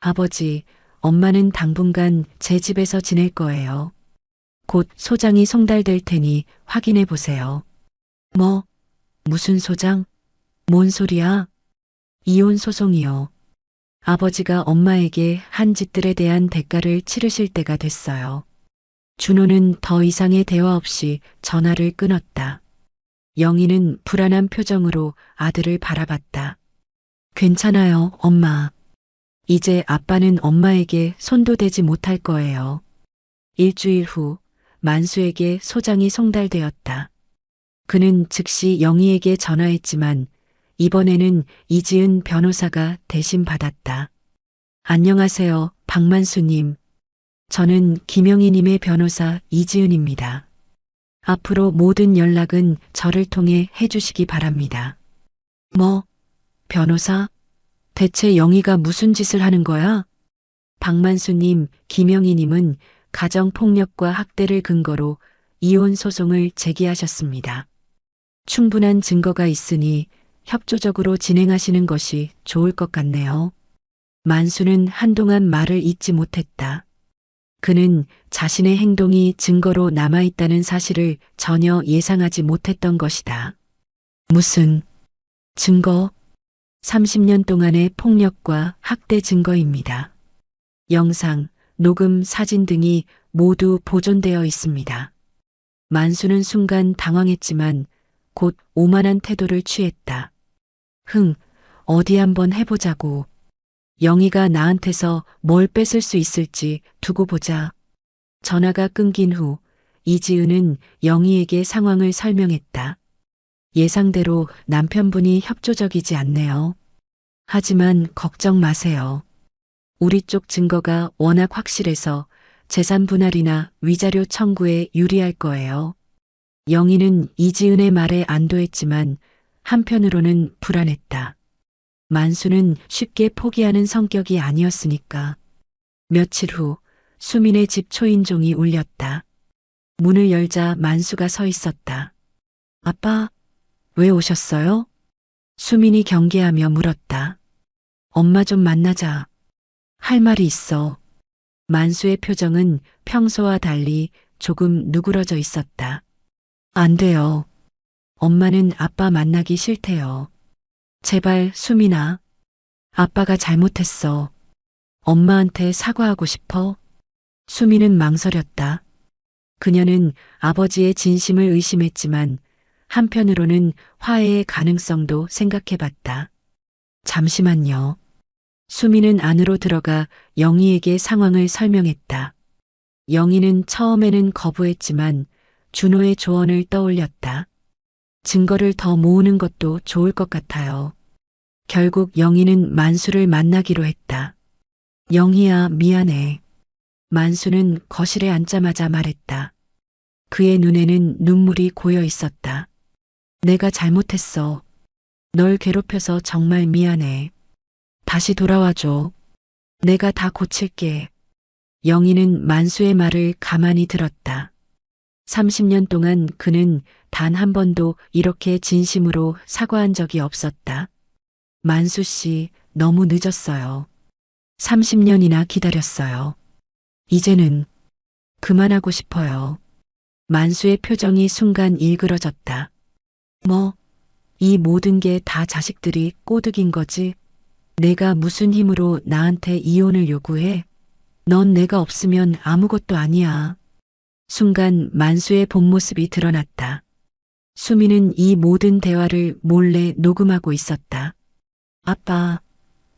아버지, 엄마는 당분간 제 집에서 지낼 거예요. 곧 소장이 송달될 테니 확인해 보세요. 뭐? 무슨 소장? 뭔 소리야? 이혼 소송이요. 아버지가 엄마에게 한 짓들에 대한 대가를 치르실 때가 됐어요. 준호는 더 이상의 대화 없이 전화를 끊었다. 영희는 불안한 표정으로 아들을 바라봤다. 괜찮아요, 엄마. 이제 아빠는 엄마에게 손도 대지 못할 거예요. 일주일 후 만수에게 소장이 송달되었다. 그는 즉시 영희에게 전화했지만 이번에는 이지은 변호사가 대신 받았다. 안녕하세요, 박만수님. 저는 김영희님의 변호사 이지은입니다. 앞으로 모든 연락은 저를 통해 해주시기 바랍니다. 뭐? 변호사? 대체 영희가 무슨 짓을 하는 거야? 박만수님, 김영희님은 가정폭력과 학대를 근거로 이혼 소송을 제기하셨습니다. 충분한 증거가 있으니 협조적으로 진행하시는 것이 좋을 것 같네요. 만수는 한동안 말을 잇지 못했다. 그는 자신의 행동이 증거로 남아있다는 사실을 전혀 예상하지 못했던 것이다. 무슨 증거? 30년 동안의 폭력과 학대 증거입니다. 영상, 녹음, 사진 등이 모두 보존되어 있습니다. 만수는 순간 당황했지만 곧 오만한 태도를 취했다. 어디 한번 해보자고. 영희가 나한테서 뭘 뺏을 수 있을지 두고 보자. 전화가 끊긴 후 이지은은 영희에게 상황을 설명했다. 예상대로 남편분이 협조적이지 않네요. 하지만 걱정 마세요. 우리 쪽 증거가 워낙 확실해서 재산 분할이나 위자료 청구에 유리할 거예요. 영희는 이지은의 말에 안도했지만 한편으로는 불안했다. 만수는 쉽게 포기하는 성격이 아니었으니까. 며칠 후 수민의 집 초인종이 울렸다. 문을 열자 만수가 서 있었다. 아빠, 왜 오셨어요? 수민이 경계하며 물었다. 엄마 좀 만나자. 할 말이 있어. 만수의 표정은 평소와 달리 조금 누그러져 있었다. 안 돼요. 엄마는 아빠 만나기 싫대요. 제발, 수민아. 아빠가 잘못했어. 엄마한테 사과하고 싶어. 수민은 망설였다. 그녀는 아버지의 진심을 의심했지만 한편으로는 화해의 가능성도 생각해 봤다. 잠시만요. 수민은 안으로 들어가 영희에게 상황을 설명했다. 영희는 처음에는 거부했지만 준호의 조언을 떠올렸다. 증거를 더 모으는 것도 좋을 것 같아요. 결국 영희는 만수를 만나기로 했다. 영희야, 미안해. 만수는 거실에 앉자마자 말했다. 그의 눈에는 눈물이 고여 있었다. 내가 잘못했어. 널 괴롭혀서 정말 미안해. 다시 돌아와줘. 내가 다 고칠게. 영희는 만수의 말을 가만히 들었다. 30년 동안 그는 단 한 번도 이렇게 진심으로 사과한 적이 없었다. 만수 씨, 너무 늦었어요. 30년이나 기다렸어요. 이제는 그만하고 싶어요. 만수의 표정이 순간 일그러졌다. 뭐, 이 모든 게 다 자식들이 꼬드긴 거지? 내가 무슨 힘으로 나한테 이혼을 요구해? 넌 내가 없으면 아무것도 아니야. 순간 만수의 본 모습이 드러났다. 수미는 이 모든 대화를 몰래 녹음하고 있었다. 아빠,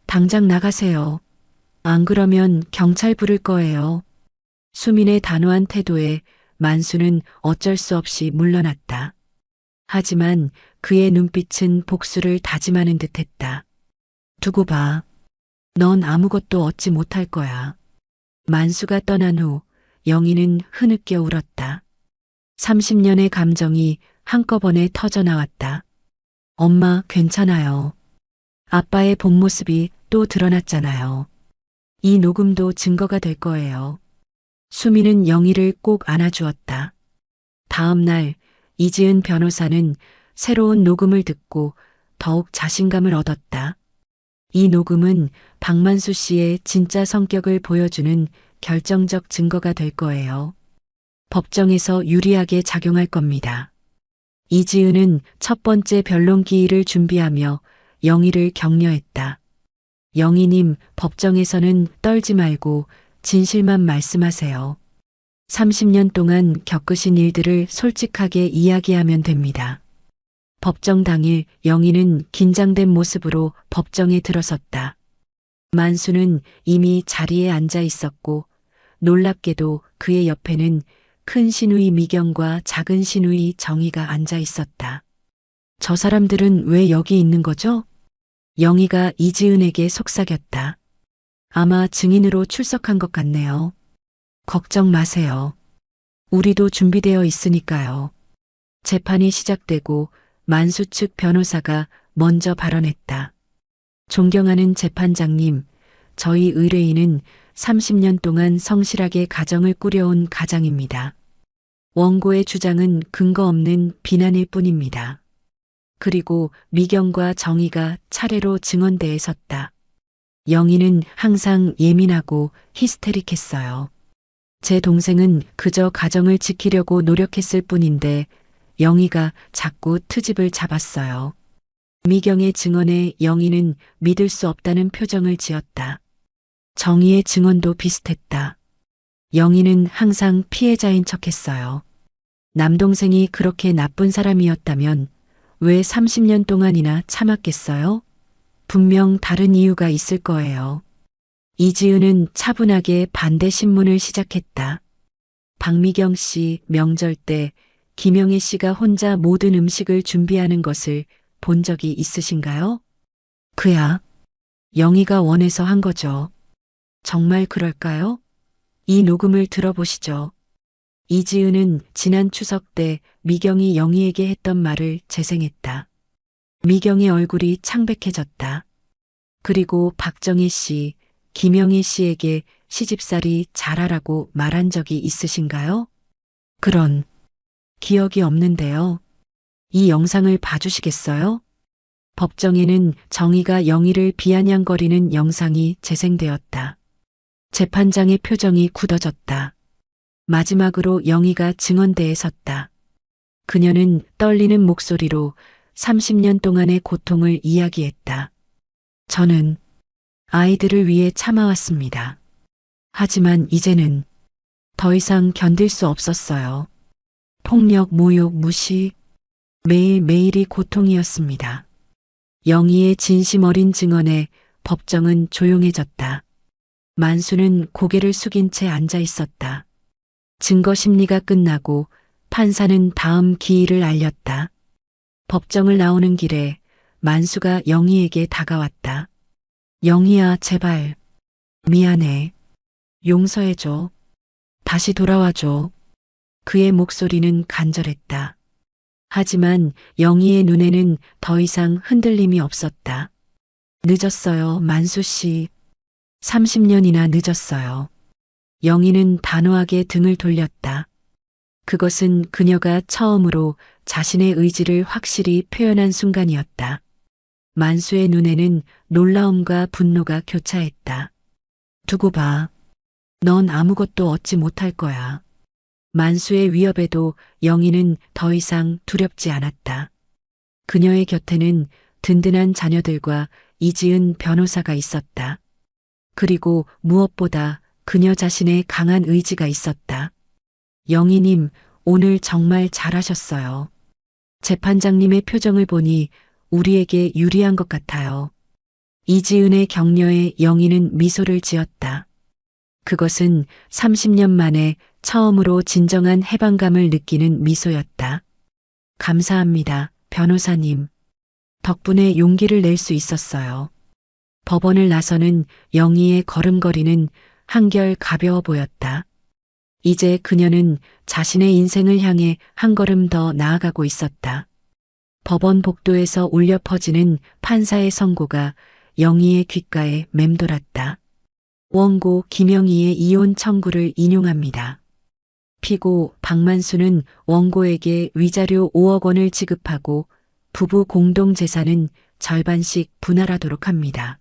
당장 나가세요. 안 그러면 경찰 부를 거예요. 수민의 단호한 태도에 만수는 어쩔 수 없이 물러났다. 하지만 그의 눈빛은 복수를 다짐하는 듯했다. 두고 봐. 넌 아무것도 얻지 못할 거야. 만수가 떠난 후 영희는 흐느껴 울었다. 30년의 감정이 한꺼번에 터져 나왔다. 엄마, 괜찮아요. 아빠의 본 모습이 또 드러났잖아요. 이 녹음도 증거가 될 거예요. 수미는 영희를 꼭 안아주었다. 다음 날 이지은 변호사는 새로운 녹음을 듣고 더욱 자신감을 얻었다. 이 녹음은 박만수 씨의 진짜 성격을 보여주는 결정적 증거가 될 거예요. 법정에서 유리하게 작용할 겁니다. 이지은은 첫 번째 변론 기일을 준비하며 영희를 격려했다. 영희님, 법정에서는 떨지 말고 진실만 말씀하세요. 30년 동안 겪으신 일들을 솔직하게 이야기하면 됩니다. 법정 당일 영희는 긴장된 모습으로 법정에 들어섰다. 만수는 이미 자리에 앉아 있었고 놀랍게도 그의 옆에는 큰 시누이 미경과 작은 시누이 정희가 앉아 있었다. 저 사람들은 왜 여기 있는 거죠? 영희가 이지은에게 속삭였다. 아마 증인으로 출석한 것 같네요. 걱정 마세요. 우리도 준비되어 있으니까요. 재판이 시작되고 만수 측 변호사가 먼저 발언했다. 존경하는 재판장님, 저희 의뢰인은 30년 동안 성실하게 가정을 꾸려온 가장입니다. 원고의 주장은 근거 없는 비난일 뿐입니다. 그리고 미경과 정희가 차례로 증언대에 섰다. 영희는 항상 예민하고 히스테릭했어요. 제 동생은 그저 가정을 지키려고 노력했을 뿐인데 영희가 자꾸 트집을 잡았어요. 미경의 증언에 영희는 믿을 수 없다는 표정을 지었다. 정희의 증언도 비슷했다. 영희는 항상 피해자인 척했어요. 남동생이 그렇게 나쁜 사람이었다면 왜 30년 동안이나 참았겠어요? 분명 다른 이유가 있을 거예요. 이지은은 차분하게 반대 신문을 시작했다. 박미경 씨 명절 때 김영애 씨가 혼자 모든 음식을 준비하는 것을 본 적이 있으신가요? 그야. 영희가 원해서 한 거죠. 정말 그럴까요? 이 녹음을 들어보시죠. 이지은은 지난 추석 때 미경이 영희에게 했던 말을 재생했다. 미경의 얼굴이 창백해졌다. 그리고 박정희 씨, 김영희 씨에게 시집살이 잘하라고 말한 적이 있으신가요? 그런 기억이 없는데요. 이 영상을 봐주시겠어요? 법정에는 정희가 영희를 비아냥거리는 영상이 재생되었다. 재판장의 표정이 굳어졌다. 마지막으로 영희가 증언대에 섰다. 그녀는 떨리는 목소리로 30년 동안의 고통을 이야기했다. 저는 아이들을 위해 참아왔습니다. 하지만 이제는 더 이상 견딜 수 없었어요. 폭력, 모욕, 무시, 매일매일이 고통이었습니다. 영희의 진심 어린 증언에 법정은 조용해졌다. 만수는 고개를 숙인 채 앉아 있었다. 증거 심리가 끝나고 판사는 다음 기일을 알렸다. 법정을 나오는 길에 만수가 영희에게 다가왔다. 영희야, 제발. 미안해. 용서해줘. 다시 돌아와줘. 그의 목소리는 간절했다. 하지만 영희의 눈에는 더 이상 흔들림이 없었다. 늦었어요, 만수 씨. 30년이나 늦었어요. 영희는 단호하게 등을 돌렸다. 그것은 그녀가 처음으로 자신의 의지를 확실히 표현한 순간이었다. 만수의 눈에는 놀라움과 분노가 교차했다. 두고 봐. 넌 아무것도 얻지 못할 거야. 만수의 위협에도 영희는 더 이상 두렵지 않았다. 그녀의 곁에는 든든한 자녀들과 이지은 변호사가 있었다. 그리고 무엇보다 그녀 자신의 강한 의지가 있었다. 영희님, 오늘 정말 잘하셨어요. 재판장님의 표정을 보니 우리에게 유리한 것 같아요. 이지은의 격려에 영희는 미소를 지었다. 그것은 30년 만에 처음으로 진정한 해방감을 느끼는 미소였다. 감사합니다, 변호사님. 덕분에 용기를 낼 수 있었어요. 법원을 나서는 영희의 걸음걸이는 한결 가벼워 보였다. 이제 그녀는 자신의 인생을 향해 한 걸음 더 나아가고 있었다. 법원 복도에서 울려 퍼지는 판사의 선고가 영희의 귓가에 맴돌았다. 원고 김영희의 이혼 청구를 인용합니다. 피고 박만수는 원고에게 위자료 5억 원을 지급하고 부부 공동 재산은 절반씩 분할하도록 합니다.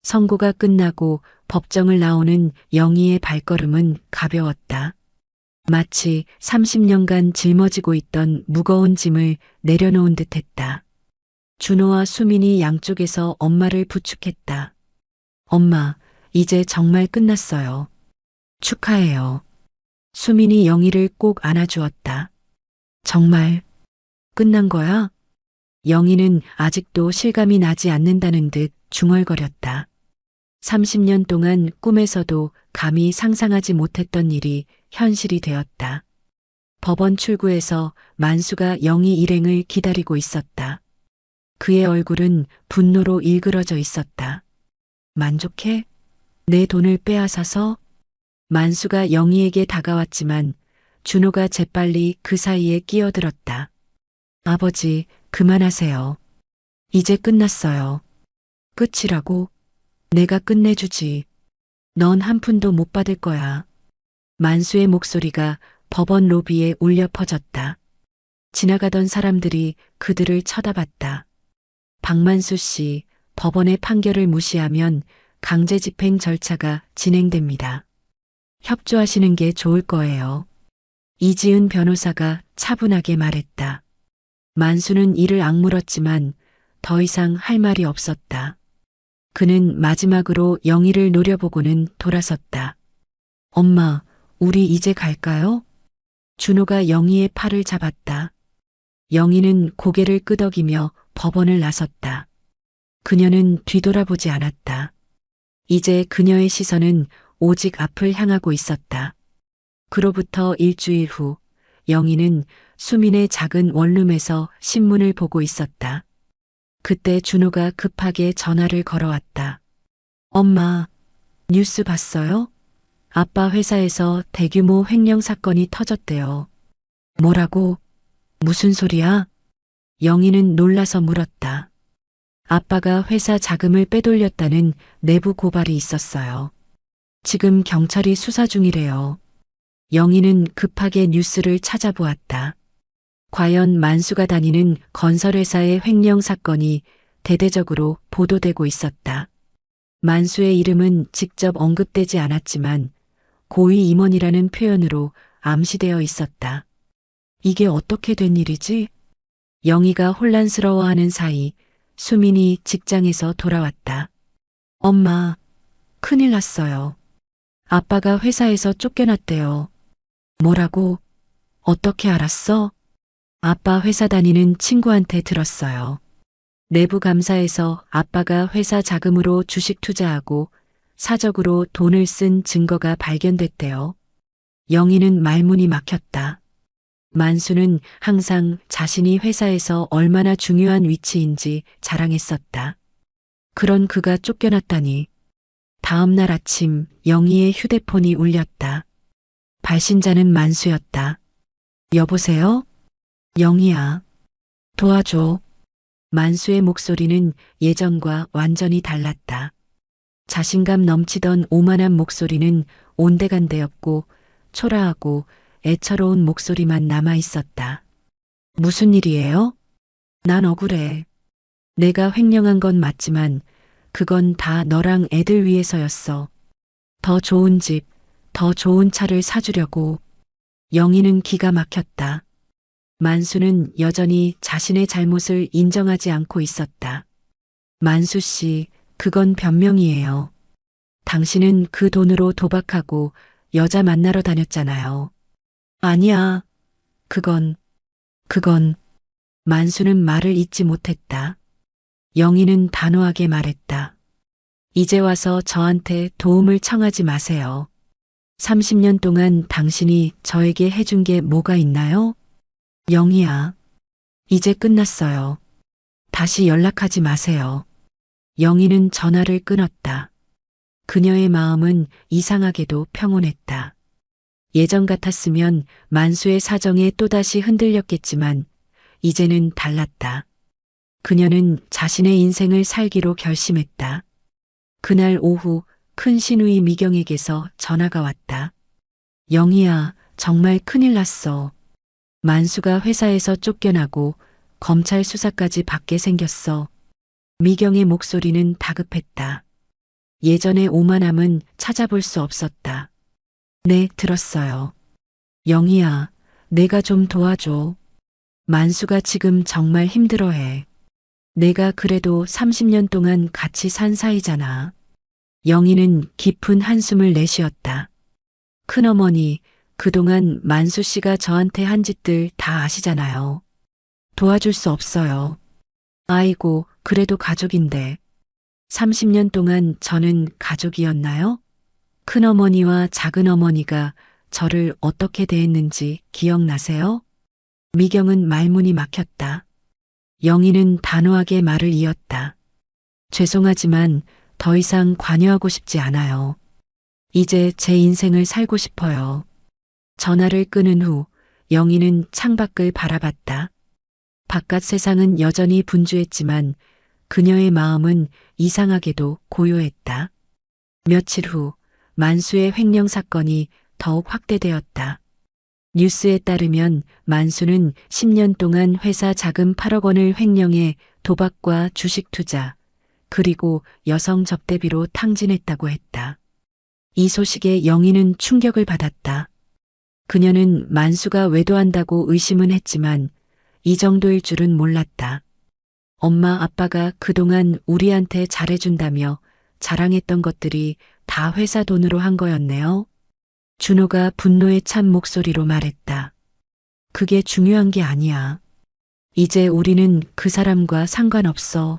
선고가 끝나고 법정을 나오는 영희의 발걸음은 가벼웠다. 마치 30년간 짊어지고 있던 무거운 짐을 내려놓은 듯했다. 준호와 수민이 양쪽에서 엄마를 부축했다. 엄마, 이제 정말 끝났어요. 축하해요. 수민이 영희를 꼭 안아주었다. 정말 끝난 거야? 영희는 아직도 실감이 나지 않는다는 듯 중얼거렸다. 30년 동안 꿈에서도 감히 상상하지 못했던 일이 현실이 되었다. 법원 출구에서 만수가 영희 일행을 기다리고 있었다. 그의 얼굴은 분노로 일그러져 있었다. 만족해? 내 돈을 빼앗아서? 만수가 영희에게 다가왔지만 준호가 재빨리 그 사이에 끼어들었다. 아버지, 그만하세요. 이제 끝났어요. 끝이라고? 내가 끝내주지. 넌 한 푼도 못 받을 거야. 만수의 목소리가 법원 로비에 울려 퍼졌다. 지나가던 사람들이 그들을 쳐다봤다. 박만수 씨, 법원의 판결을 무시하면 강제 집행 절차가 진행됩니다. 협조하시는 게 좋을 거예요. 이지은 변호사가 차분하게 말했다. 만수는 이를 악물었지만 더 이상 할 말이 없었다. 그는 마지막으로 영희를 노려보고는 돌아섰다. 엄마, 우리 이제 갈까요? 준호가 영희의 팔을 잡았다. 영희는 고개를 끄덕이며 법원을 나섰다. 그녀는 뒤돌아보지 않았다. 이제 그녀의 시선은 오직 앞을 향하고 있었다. 그로부터 일주일 후, 영희는 수민의 작은 원룸에서 신문을 보고 있었다. 그때 준호가 급하게 전화를 걸어왔다. 엄마, 뉴스 봤어요? 아빠 회사에서 대규모 횡령 사건이 터졌대요. 뭐라고? 무슨 소리야? 영희는 놀라서 물었다. 아빠가 회사 자금을 빼돌렸다는 내부 고발이 있었어요. 지금 경찰이 수사 중이래요. 영희는 급하게 뉴스를 찾아보았다. 과연 만수가 다니는 건설회사의 횡령 사건이 대대적으로 보도되고 있었다. 만수의 이름은 직접 언급되지 않았지만 고위 임원이라는 표현으로 암시되어 있었다. 이게 어떻게 된 일이지? 영희가 혼란스러워하는 사이 수민이 직장에서 돌아왔다. 엄마, 큰일 났어요. 아빠가 회사에서 쫓겨났대요. 뭐라고? 어떻게 알았어? 아빠 회사 다니는 친구한테 들었어요. 내부 감사에서 아빠가 회사 자금으로 주식 투자하고 사적으로 돈을 쓴 증거가 발견됐대요. 영희는 말문이 막혔다. 만수는 항상 자신이 회사에서 얼마나 중요한 위치인지 자랑했었다. 그런 그가 쫓겨났다니. 다음 날 아침 영희의 휴대폰이 울렸다. 발신자는 만수였다. 여보세요? 영희야. 도와줘. 만수의 목소리는 예전과 완전히 달랐다. 자신감 넘치던 오만한 목소리는 온데간데없고 초라하고 애처로운 목소리만 남아 있었다. 무슨 일이에요? 난 억울해. 내가 횡령한 건 맞지만 그건 다 너랑 애들 위해서였어. 더 좋은 집, 더 좋은 차를 사주려고. 영희는 기가 막혔다. 만수는 여전히 자신의 잘못을 인정하지 않고 있었다. 만수 씨, 그건 변명이에요. 당신은 그 돈으로 도박하고 여자 만나러 다녔잖아요. 아니야. 그건. 만수는 말을 잇지 못했다. 영희는 단호하게 말했다. 이제 와서 저한테 도움을 청하지 마세요. 30년 동안 당신이 저에게 해준 게 뭐가 있나요? 영희야. 이제 끝났어요. 다시 연락하지 마세요. 영희는 전화를 끊었다. 그녀의 마음은 이상하게도 평온했다. 예전 같았으면 만수의 사정에 또다시 흔들렸겠지만 이제는 달랐다. 그녀는 자신의 인생을 살기로 결심했다. 그날 오후 큰 시누이 미경에게서 전화가 왔다. 영희야, 정말 큰일 났어. 만수가 회사에서 쫓겨나고 검찰 수사까지 받게 생겼어. 미경의 목소리는 다급했다. 예전의 오만함은 찾아볼 수 없었다. 네, 들었어요. 영희야, 내가 좀 도와줘. 만수가 지금 정말 힘들어해. 내가 그래도 30년 동안 같이 산 사이잖아. 영희는 깊은 한숨을 내쉬었다. 큰어머니, 그동안 만수 씨가 저한테 한 짓들 다 아시잖아요. 도와줄 수 없어요. 아이고, 그래도 가족인데. 30년 동안 저는 가족이었나요? 큰어머니와 작은어머니가 저를 어떻게 대했는지 기억나세요? 미경은 말문이 막혔다. 영희는 단호하게 말을 이었다. 죄송하지만 더 이상 관여하고 싶지 않아요. 이제 제 인생을 살고 싶어요. 전화를 끊은 후 영희는 창밖을 바라봤다. 바깥 세상은 여전히 분주했지만 그녀의 마음은 이상하게도 고요했다. 며칠 후 만수의 횡령 사건이 더욱 확대되었다. 뉴스에 따르면 만수는 10년 동안 회사 자금 8억 원을 횡령해 도박과 주식 투자, 그리고 여성 접대비로 탕진했다고 했다. 이 소식에 영희는 충격을 받았다. 그녀는 만수가 외도한다고 의심은 했지만 이 정도일 줄은 몰랐다. 엄마 아빠가 그동안 우리한테 잘해준다며 자랑했던 것들이 다 회사 돈으로 한 거였네요. 준호가 분노에 찬 목소리로 말했다. 그게 중요한 게 아니야. 이제 우리는 그 사람과 상관없어.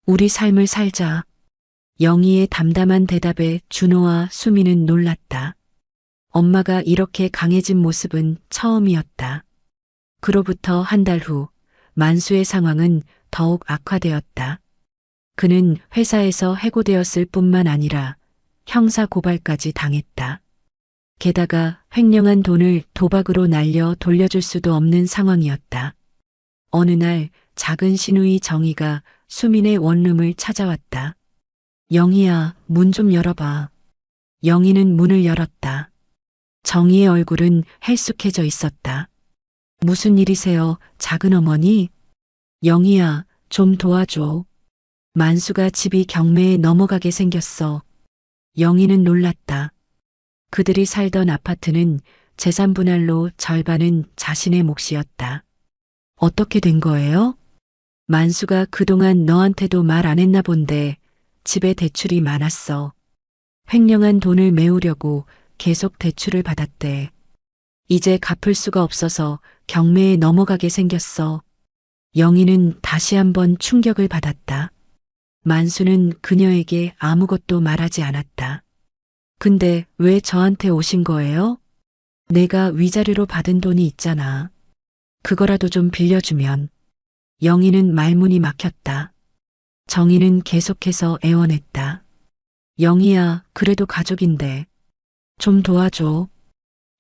우리 삶을 살자. 영희의 담담한 대답에 준호와 수미는 놀랐다. 엄마가 이렇게 강해진 모습은 처음이었다. 그로부터 한 달 후 만수의 상황은 더욱 악화되었다. 그는 회사에서 해고되었을 뿐만 아니라 형사 고발까지 당했다. 게다가 횡령한 돈을 도박으로 날려 돌려줄 수도 없는 상황이었다. 어느 날 작은 시누이 정희가 수민의 원룸을 찾아왔다. 영희야, 문 좀 열어봐. 영희는 문을 열었다. 정희의 얼굴은 헬쑥해져 있었다. 무슨 일이세요, 작은 어머니? 영희야, 좀 도와줘. 만수가 집이 경매에 넘어가게 생겼어. 영희는 놀랐다. 그들이 살던 아파트는 재산 분할로 절반은 자신의 몫이었다. 어떻게 된 거예요? 만수가 그동안 너한테도 말 안 했나 본데 집에 대출이 많았어. 횡령한 돈을 메우려고 계속 대출을 받았대. 이제 갚을 수가 없어서 경매에 넘어가게 생겼어. 영희는 다시 한번 충격을 받았다. 만수는 그녀에게 아무것도 말하지 않았다. 근데 왜 저한테 오신 거예요? 내가 위자료로 받은 돈이 있잖아. 그거라도 좀 빌려주면. 영희는 말문이 막혔다. 정희는 계속해서 애원했다. 영희야, 그래도 가족인데. 좀 도와줘.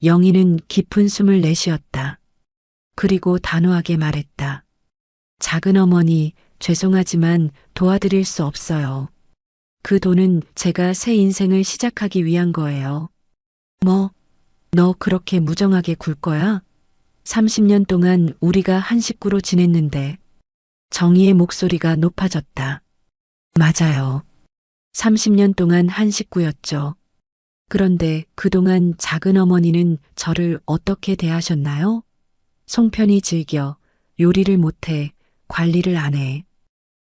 영희는 깊은 숨을 내쉬었다. 그리고 단호하게 말했다. 작은 어머니, 죄송하지만 도와드릴 수 없어요. 그 돈은 제가 새 인생을 시작하기 위한 거예요. 뭐, 너 그렇게 무정하게 굴 거야? 30년 동안 우리가 한 식구로 지냈는데. 정희의 목소리가 높아졌다. 맞아요. 30년 동안 한 식구였죠. 그런데 그동안 작은 어머니는 저를 어떻게 대하셨나요? 송편이 질겨, 요리를 못해, 관리를 안 해.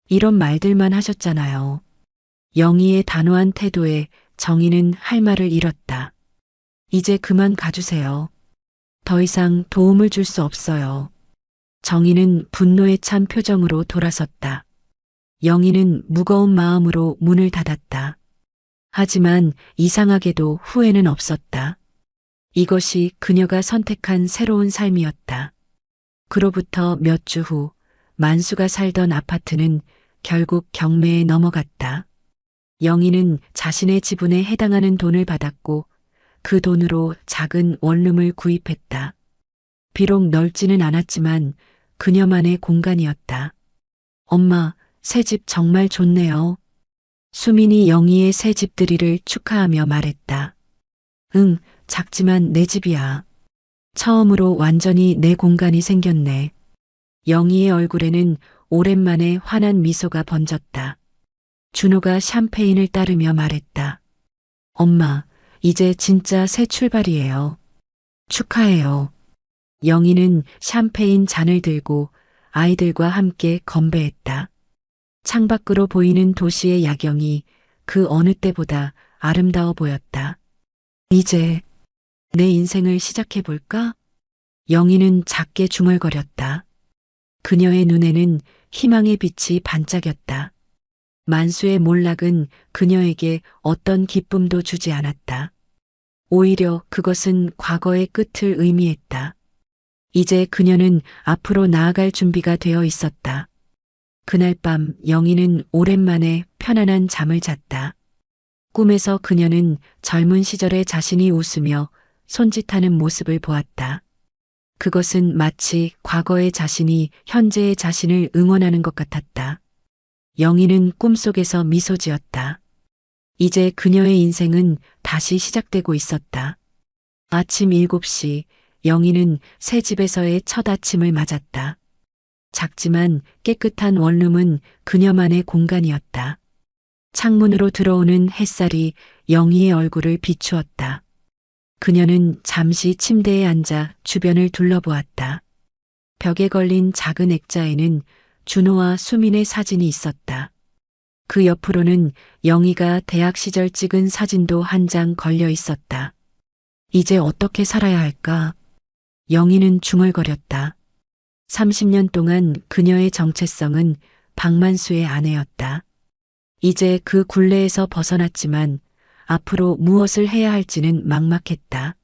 이런 말들만 하셨잖아요. 영희의 단호한 태도에 정희는 할 말을 잃었다. 이제 그만 가주세요. 더 이상 도움을 줄 수 없어요. 정희는 분노에 찬 표정으로 돌아섰다. 영희는 무거운 마음으로 문을 닫았다. 하지만 이상하게도 후회는 없었다. 이것이 그녀가 선택한 새로운 삶이었다. 그로부터 몇 주 후 만수가 살던 아파트는 결국 경매에 넘어갔다. 영희는 자신의 지분에 해당하는 돈을 받았고 그 돈으로 작은 원룸을 구입했다. 비록 넓지는 않았지만 그녀만의 공간이었다. 엄마, 새 집 정말 좋네요. 수민이 영희의 새 집들이를 축하하며 말했다. 응, 작지만 내 집이야. 처음으로 완전히 내 공간이 생겼네. 영희의 얼굴에는 오랜만에 환한 미소가 번졌다. 준호가 샴페인을 따르며 말했다. 엄마, 이제 진짜 새 출발이에요. 축하해요. 영희는 샴페인 잔을 들고 아이들과 함께 건배했다. 창밖으로 보이는 도시의 야경이 그 어느 때보다 아름다워 보였다. 이제 내 인생을 시작해볼까? 영희는 작게 중얼거렸다. 그녀의 눈에는 희망의 빛이 반짝였다. 만수의 몰락은 그녀에게 어떤 기쁨도 주지 않았다. 오히려 그것은 과거의 끝을 의미했다. 이제 그녀는 앞으로 나아갈 준비가 되어 있었다. 그날 밤 영희는 오랜만에 편안한 잠을 잤다. 꿈에서 그녀는 젊은 시절의 자신이 웃으며 손짓하는 모습을 보았다. 그것은 마치 과거의 자신이 현재의 자신을 응원하는 것 같았다. 영희는 꿈속에서 미소 지었다. 이제 그녀의 인생은 다시 시작되고 있었다. 아침 7시 영희는 새 집에서의 첫 아침을 맞았다. 작지만 깨끗한 원룸은 그녀만의 공간이었다. 창문으로 들어오는 햇살이 영희의 얼굴을 비추었다. 그녀는 잠시 침대에 앉아 주변을 둘러보았다. 벽에 걸린 작은 액자에는 준호와 수민의 사진이 있었다. 그 옆으로는 영희가 대학 시절 찍은 사진도 한 장 걸려 있었다. 이제 어떻게 살아야 할까? 영희는 중얼거렸다. 30년 동안 그녀의 정체성은 박만수의 아내였다. 이제 그 굴레에서 벗어났지만 앞으로 무엇을 해야 할지는 막막했다.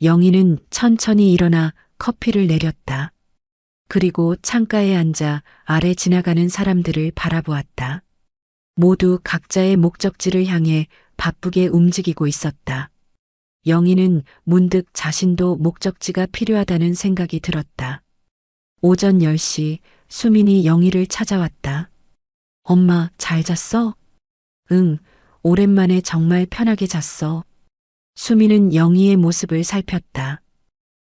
영희는 천천히 일어나 커피를 내렸다. 그리고 창가에 앉아 아래 지나가는 사람들을 바라보았다. 모두 각자의 목적지를 향해 바쁘게 움직이고 있었다. 영희는 문득 자신도 목적지가 필요하다는 생각이 들었다. 오전 10시 수민이 영희를 찾아왔다. 엄마, 잘 잤어? 응, 오랜만에 정말 편하게 잤어. 수민은 영희의 모습을 살폈다.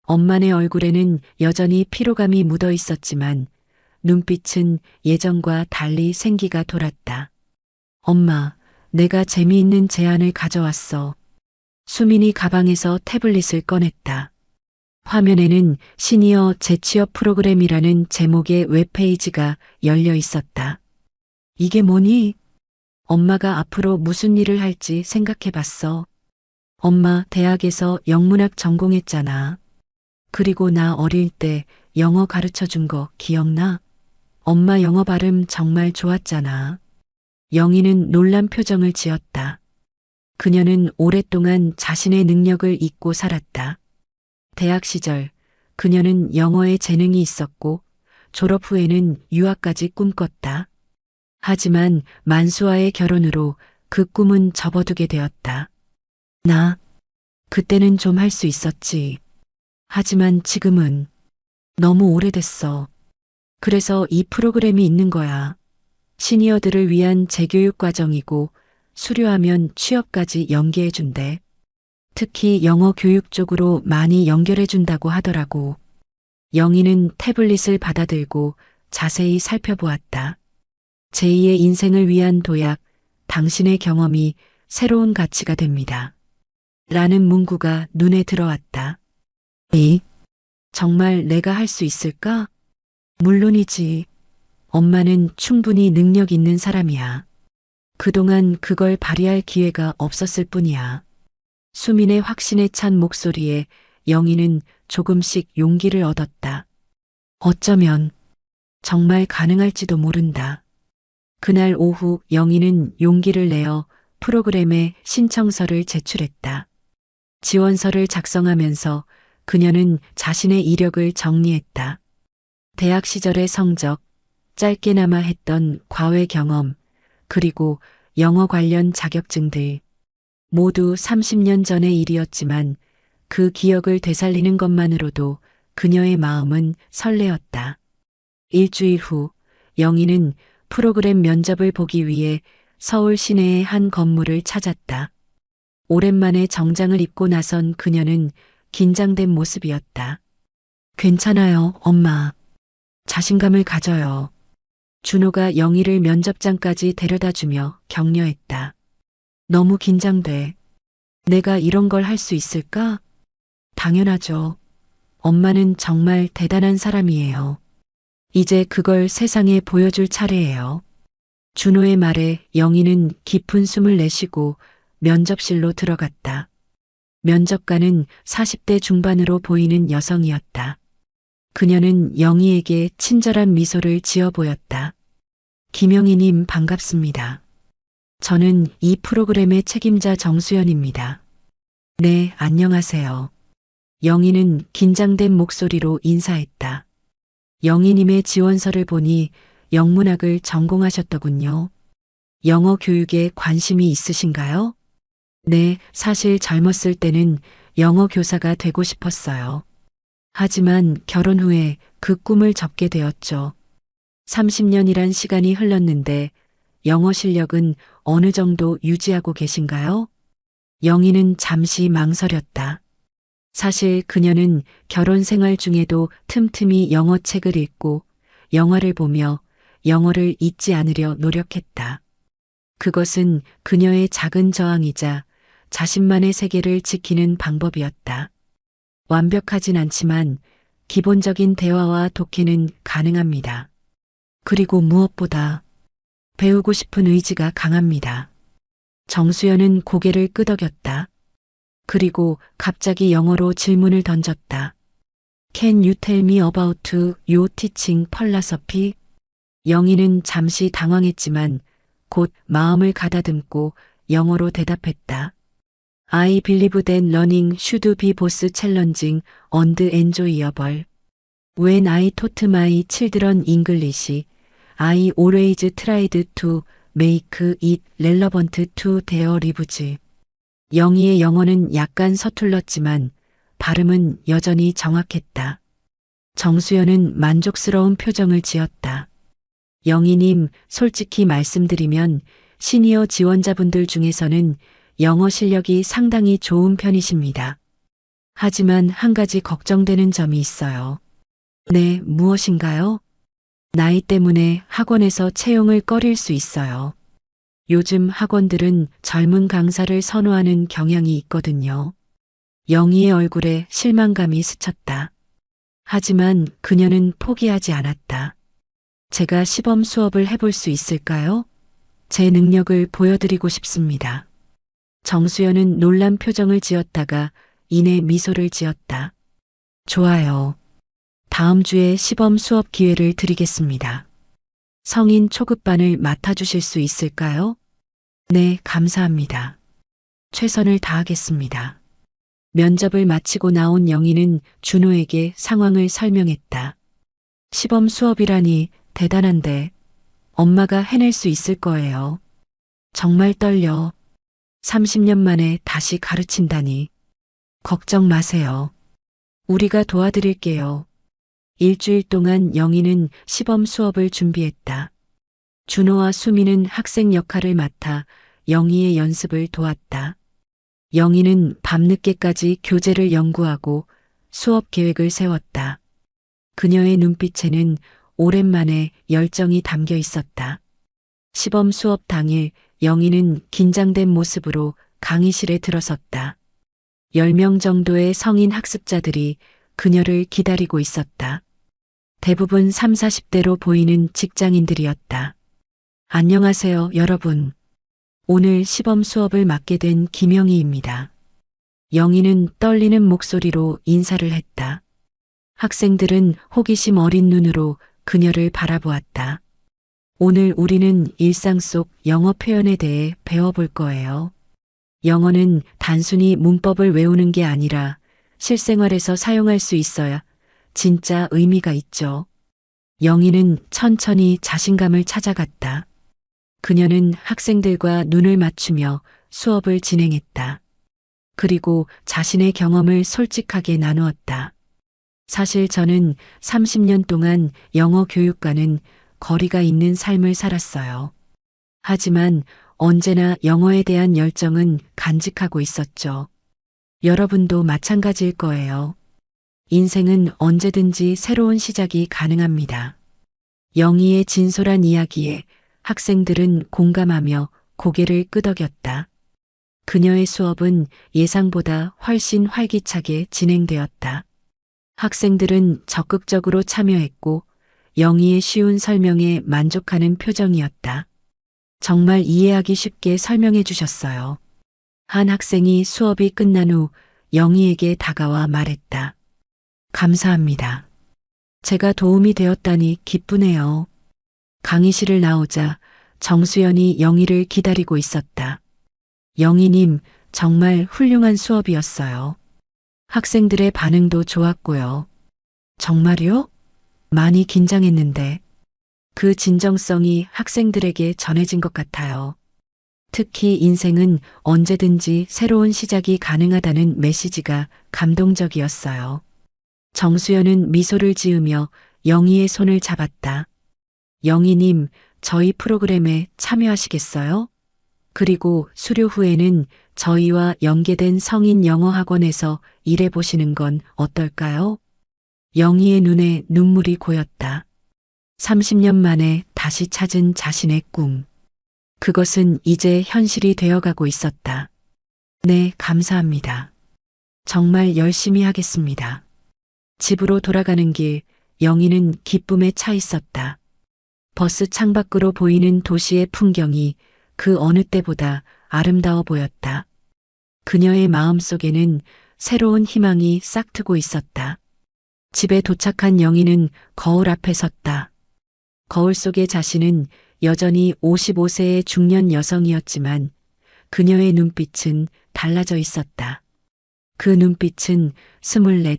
엄마네 얼굴에는 여전히 피로감이 묻어 있었지만 눈빛은 예전과 달리 생기가 돌았다. 엄마, 내가 재미있는 제안을 가져왔어. 수민이 가방에서 태블릿을 꺼냈다. 화면에는 시니어 재취업 프로그램이라는 제목의 웹페이지가 열려 있었다. 이게 뭐니? 엄마가 앞으로 무슨 일을 할지 생각해 봤어. 엄마 대학에서 영문학 전공했잖아. 그리고 나 어릴 때 영어 가르쳐 준 거 기억나? 엄마 영어 발음 정말 좋았잖아. 영희는 놀란 표정을 지었다. 그녀는 오랫동안 자신의 능력을 잊고 살았다. 대학 시절 그녀는 영어에 재능이 있었고 졸업 후에는 유학까지 꿈꿨다. 하지만 만수와의 결혼으로 그 꿈은 접어두게 되었다. 나 그때는 좀 할 수 있었지. 하지만 지금은 너무 오래됐어. 그래서 이 프로그램이 있는 거야. 시니어들을 위한 재교육 과정이고 수료하면 취업까지 연계해준대. 특히 영어 교육 쪽으로 많이 연결해준다고 하더라고. 영희는 태블릿을 받아들고 자세히 살펴보았다. 제2의 인생을 위한 도약, 당신의 경험이 새로운 가치가 됩니다. 라는 문구가 눈에 들어왔다. 정말 내가 할 수 있을까? 물론이지. 엄마는 충분히 능력 있는 사람이야. 그동안 그걸 발휘할 기회가 없었을 뿐이야. 수민의 확신에 찬 목소리에 영희는 조금씩 용기를 얻었다. 어쩌면 정말 가능할지도 모른다. 그날 오후 영희는 용기를 내어 프로그램에 신청서를 제출했다. 지원서를 작성하면서 그녀는 자신의 이력을 정리했다. 대학 시절의 성적, 짧게나마 했던 과외 경험, 그리고 영어 관련 자격증들. 모두 30년 전의 일이었지만 그 기억을 되살리는 것만으로도 그녀의 마음은 설레었다. 일주일 후 영희는 프로그램 면접을 보기 위해 서울 시내의 한 건물을 찾았다. 오랜만에 정장을 입고 나선 그녀는 긴장된 모습이었다. 괜찮아요, 엄마. 자신감을 가져요. 준호가 영희를 면접장까지 데려다주며 격려했다. 너무 긴장돼. 내가 이런 걸 할 수 있을까? 당연하죠. 엄마는 정말 대단한 사람이에요. 이제 그걸 세상에 보여줄 차례예요. 준호의 말에 영희는 깊은 숨을 내쉬고 면접실로 들어갔다. 면접관은 40대 중반으로 보이는 여성이었다. 그녀는 영희에게 친절한 미소를 지어 보였다. 김영희님 반갑습니다. 저는 이 프로그램의 책임자 정수연입니다. 네, 안녕하세요. 영희는 긴장된 목소리로 인사했다. 영희님의 지원서를 보니 영문학을 전공하셨더군요. 영어 교육에 관심이 있으신가요? 네, 사실 젊었을 때는 영어 교사가 되고 싶었어요. 하지만 결혼 후에 그 꿈을 접게 되었죠. 30년이란 시간이 흘렀는데 영어 실력은 어느 정도 유지하고 계신가요? 영희는 잠시 망설였다. 사실 그녀는 결혼 생활 중에도 틈틈이 영어 책을 읽고 영화를 보며 영어를 잊지 않으려 노력했다. 그것은 그녀의 작은 저항이자 자신만의 세계를 지키는 방법이었다. 완벽하진 않지만 기본적인 대화와 독해는 가능합니다. 그리고 무엇보다 배우고 싶은 의지가 강합니다. 정수연은 고개를 끄덕였다. 그리고 갑자기 영어로 질문을 던졌다. Can you tell me about your teaching philosophy? 영희는 잠시 당황했지만 곧 마음을 가다듬고 영어로 대답했다. I believe that learning should be both challenging and enjoyable. When I taught my children English, I always tried to make it relevant to their lives. 영희의 영어는 약간 서툴렀지만 발음은 여전히 정확했다. 정수연은 만족스러운 표정을 지었다. 영희님, 솔직히 말씀드리면 시니어 지원자분들 중에서는 영어 실력이 상당히 좋은 편이십니다. 하지만 한 가지 걱정되는 점이 있어요. 네, 무엇인가요? 나이 때문에 학원에서 채용을 꺼릴 수 있어요. 요즘 학원들은 젊은 강사를 선호하는 경향이 있거든요. 영희의 얼굴에 실망감이 스쳤다. 하지만 그녀는 포기하지 않았다. 제가 시범 수업을 해볼 수 있을까요? 제 능력을 보여드리고 싶습니다. 정수연은 놀란 표정을 지었다가 이내 미소를 지었다. 좋아요. 다음 주에 시범 수업 기회를 드리겠습니다. 성인 초급반을 맡아주실 수 있을까요? 네, 감사합니다. 최선을 다하겠습니다. 면접을 마치고 나온 영희는 준호에게 상황을 설명했다. 시범 수업이라니 대단한데 엄마가 해낼 수 있을 거예요. 정말 떨려. 30년 만에 다시 가르친다니. 걱정 마세요. 우리가 도와드릴게요. 일주일 동안 영희는 시범 수업을 준비했다. 준호와 수미는 학생 역할을 맡아 영희의 연습을 도왔다. 영희는 밤늦게까지 교재를 연구하고 수업 계획을 세웠다. 그녀의 눈빛에는 오랜만에 열정이 담겨 있었다. 시범 수업 당일 영희는 긴장된 모습으로 강의실에 들어섰다. 10명 정도의 성인 학습자들이 그녀를 기다리고 있었다. 대부분 3, 40대로 보이는 직장인들이었다. 안녕하세요, 여러분. 오늘 시범 수업을 맡게 된 김영희입니다. 영희는 떨리는 목소리로 인사를 했다. 학생들은 호기심 어린 눈으로 그녀를 바라보았다. 오늘 우리는 일상 속 영어 표현에 대해 배워볼 거예요. 영어는 단순히 문법을 외우는 게 아니라 실생활에서 사용할 수 있어야 진짜 의미가 있죠. 영희는 천천히 자신감을 찾아갔다. 그녀는 학생들과 눈을 맞추며 수업을 진행했다. 그리고 자신의 경험을 솔직하게 나누었다. 사실 저는 30년 동안 영어 교육과는 거리가 있는 삶을 살았어요. 하지만 언제나 영어에 대한 열정은 간직하고 있었죠. 여러분도 마찬가지일 거예요. 인생은 언제든지 새로운 시작이 가능합니다. 영희의 진솔한 이야기에 학생들은 공감하며 고개를 끄덕였다. 그녀의 수업은 예상보다 훨씬 활기차게 진행되었다. 학생들은 적극적으로 참여했고 영희의 쉬운 설명에 만족하는 표정이었다. 정말 이해하기 쉽게 설명해 주셨어요. 한 학생이 수업이 끝난 후 영희에게 다가와 말했다. 감사합니다. 제가 도움이 되었다니 기쁘네요. 강의실을 나오자 정수연이 영희를 기다리고 있었다. 영희님, 정말 훌륭한 수업이었어요. 학생들의 반응도 좋았고요. 정말요? 많이 긴장했는데 그 진정성이 학생들에게 전해진 것 같아요. 특히 인생은 언제든지 새로운 시작이 가능하다는 메시지가 감동적이었어요. 정수연은 미소를 지으며 영희의 손을 잡았다. 영희님, 저희 프로그램에 참여하시겠어요? 그리고 수료 후에는 저희와 연계된 성인 영어 학원에서 일해보시는 건 어떨까요? 영희의 눈에 눈물이 고였다. 30년 만에 다시 찾은 자신의 꿈. 그것은 이제 현실이 되어가고 있었다. 네, 감사합니다. 정말 열심히 하겠습니다. 집으로 돌아가는 길, 영희는 기쁨에 차 있었다. 버스 창밖으로 보이는 도시의 풍경이 그 어느 때보다 아름다워 보였다. 그녀의 마음속에는 새로운 희망이 싹트고 있었다. 집에 도착한 영희는 거울 앞에 섰다. 거울 속의 자신은 여전히 55세의 중년 여성이었지만 그녀의 눈빛은 달라져 있었다. 그 눈빛은 24,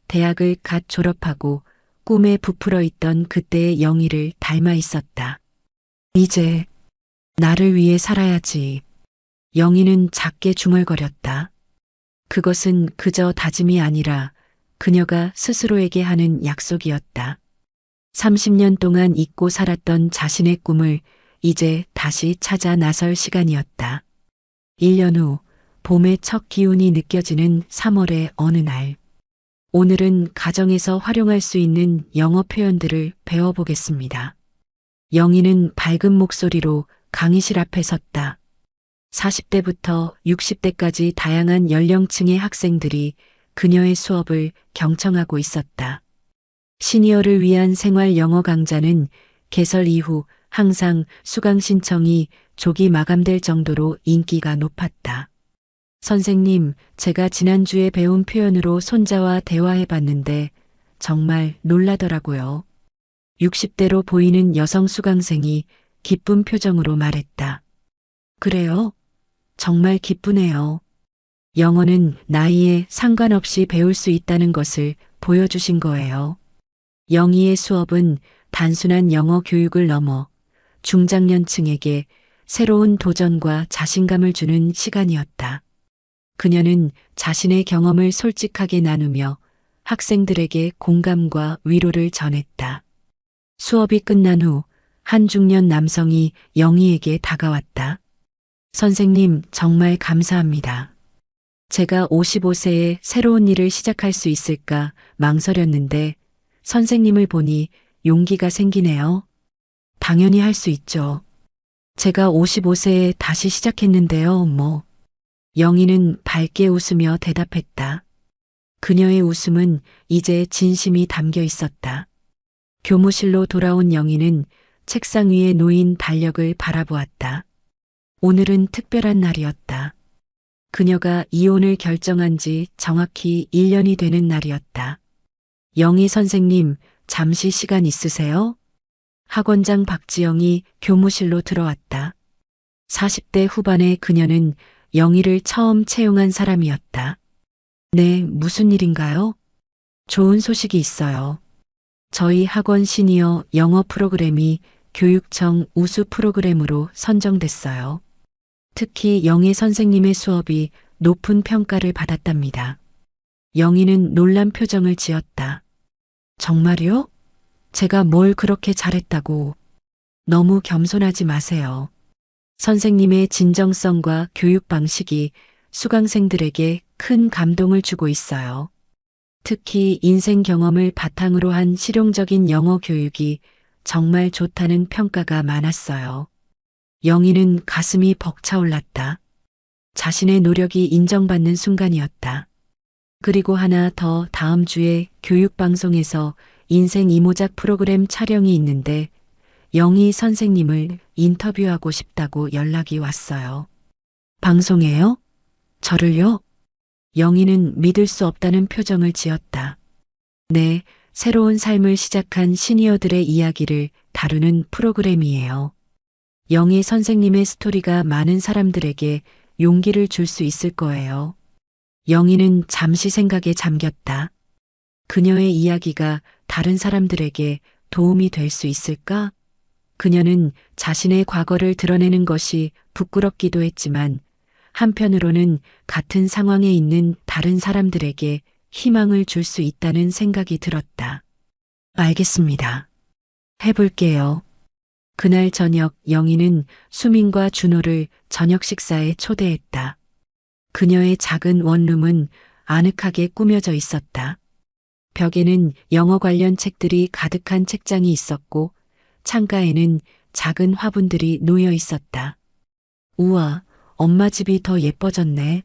대학을 갓 졸업하고 꿈에 부풀어 있던 그때의 영희를 닮아 있었다. 이제 나를 위해 살아야지. 영희는 작게 중얼거렸다. 그것은 그저 다짐이 아니라 그녀가 스스로에게 하는 약속이었다. 30년 동안 잊고 살았던 자신의 꿈을 이제 다시 찾아 나설 시간이었다. 1년 후 봄의 첫 기운이 느껴지는 3월의 어느 날. 오늘은 가정에서 활용할 수 있는 영어 표현들을 배워보겠습니다. 영희는 밝은 목소리로 강의실 앞에 섰다. 40대부터 60대까지 다양한 연령층의 학생들이 그녀의 수업을 경청하고 있었다. 시니어를 위한 생활 영어 강좌는 개설 이후 항상 수강 신청이 조기 마감될 정도로 인기가 높았다. 선생님, 제가 지난주에 배운 표현으로 손자와 대화해 봤는데 정말 놀라더라고요. 60대로 보이는 여성 수강생이 기쁜 표정으로 말했다. 그래요? 정말 기쁘네요. 영어는 나이에 상관없이 배울 수 있다는 것을 보여주신 거예요. 영희의 수업은 단순한 영어 교육을 넘어 중장년층에게 새로운 도전과 자신감을 주는 시간이었다. 그녀는 자신의 경험을 솔직하게 나누며 학생들에게 공감과 위로를 전했다. 수업이 끝난 후 한 중년 남성이 영희에게 다가왔다. 선생님, 정말 감사합니다. 제가 55세에 새로운 일을 시작할 수 있을까 망설였는데 선생님을 보니 용기가 생기네요. 당연히 할 수 있죠. 제가 55세에 다시 시작했는데요, 뭐. 영희는 밝게 웃으며 대답했다. 그녀의 웃음은 이제 진심이 담겨 있었다. 교무실로 돌아온 영희는 책상 위에 놓인 달력을 바라보았다. 오늘은 특별한 날이었다. 그녀가 이혼을 결정한 지 정확히 1년이 되는 날이었다. 영희 선생님, 잠시 시간 있으세요? 학원장 박지영이 교무실로 들어왔다. 40대 후반의 그녀는 영희를 처음 채용한 사람이었다. 네, 무슨 일인가요? 좋은 소식이 있어요. 저희 학원 시니어 영어 프로그램이 교육청 우수 프로그램으로 선정됐어요. 특히 영희 선생님의 수업이 높은 평가를 받았답니다. 영희는 놀란 표정을 지었다. 정말요? 제가 뭘 그렇게 잘했다고. 너무 겸손하지 마세요. 선생님의 진정성과 교육 방식이 수강생들에게 큰 감동을 주고 있어요. 특히 인생 경험을 바탕으로 한 실용적인 영어 교육이 정말 좋다는 평가가 많았어요. 영희는 가슴이 벅차올랐다. 자신의 노력이 인정받는 순간이었다. 그리고 하나 더, 다음 주에 교육방송에서 인생 이모작 프로그램 촬영이 있는데 영희 선생님을 인터뷰하고 싶다고 연락이 왔어요. 방송에요? 저를요? 영희는 믿을 수 없다는 표정을 지었다. 네, 새로운 삶을 시작한 시니어들의 이야기를 다루는 프로그램이에요. 영희 선생님의 스토리가 많은 사람들에게 용기를 줄 수 있을 거예요. 영희는 잠시 생각에 잠겼다. 그녀의 이야기가 다른 사람들에게 도움이 될 수 있을까? 그녀는 자신의 과거를 드러내는 것이 부끄럽기도 했지만 한편으로는 같은 상황에 있는 다른 사람들에게 희망을 줄 수 있다는 생각이 들었다. 알겠습니다. 해볼게요. 그날 저녁 영희는 수민과 준호를 저녁 식사에 초대했다. 그녀의 작은 원룸은 아늑하게 꾸며져 있었다. 벽에는 영어 관련 책들이 가득한 책장이 있었고 창가에는 작은 화분들이 놓여 있었다. 우와, 엄마 집이 더 예뻐졌네.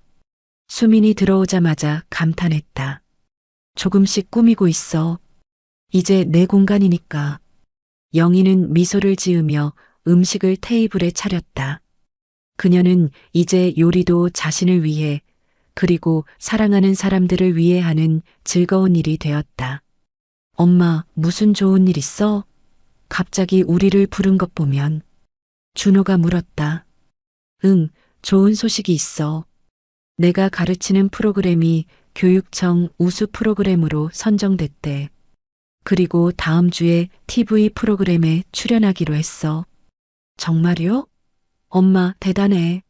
수민이 들어오자마자 감탄했다. 조금씩 꾸미고 있어. 이제 내 공간이니까. 영희는 미소를 지으며 음식을 테이블에 차렸다. 그녀는 이제 요리도 자신을 위해 그리고 사랑하는 사람들을 위해 하는 즐거운 일이 되었다. 엄마, 무슨 좋은 일 있어? 갑자기 우리를 부른 것 보면. 준호가 물었다. 응, 좋은 소식이 있어. 내가 가르치는 프로그램이 교육청 우수 프로그램으로 선정됐대. 그리고 다음 주에 TV 프로그램에 출연하기로 했어. 정말요? 엄마, 대단해.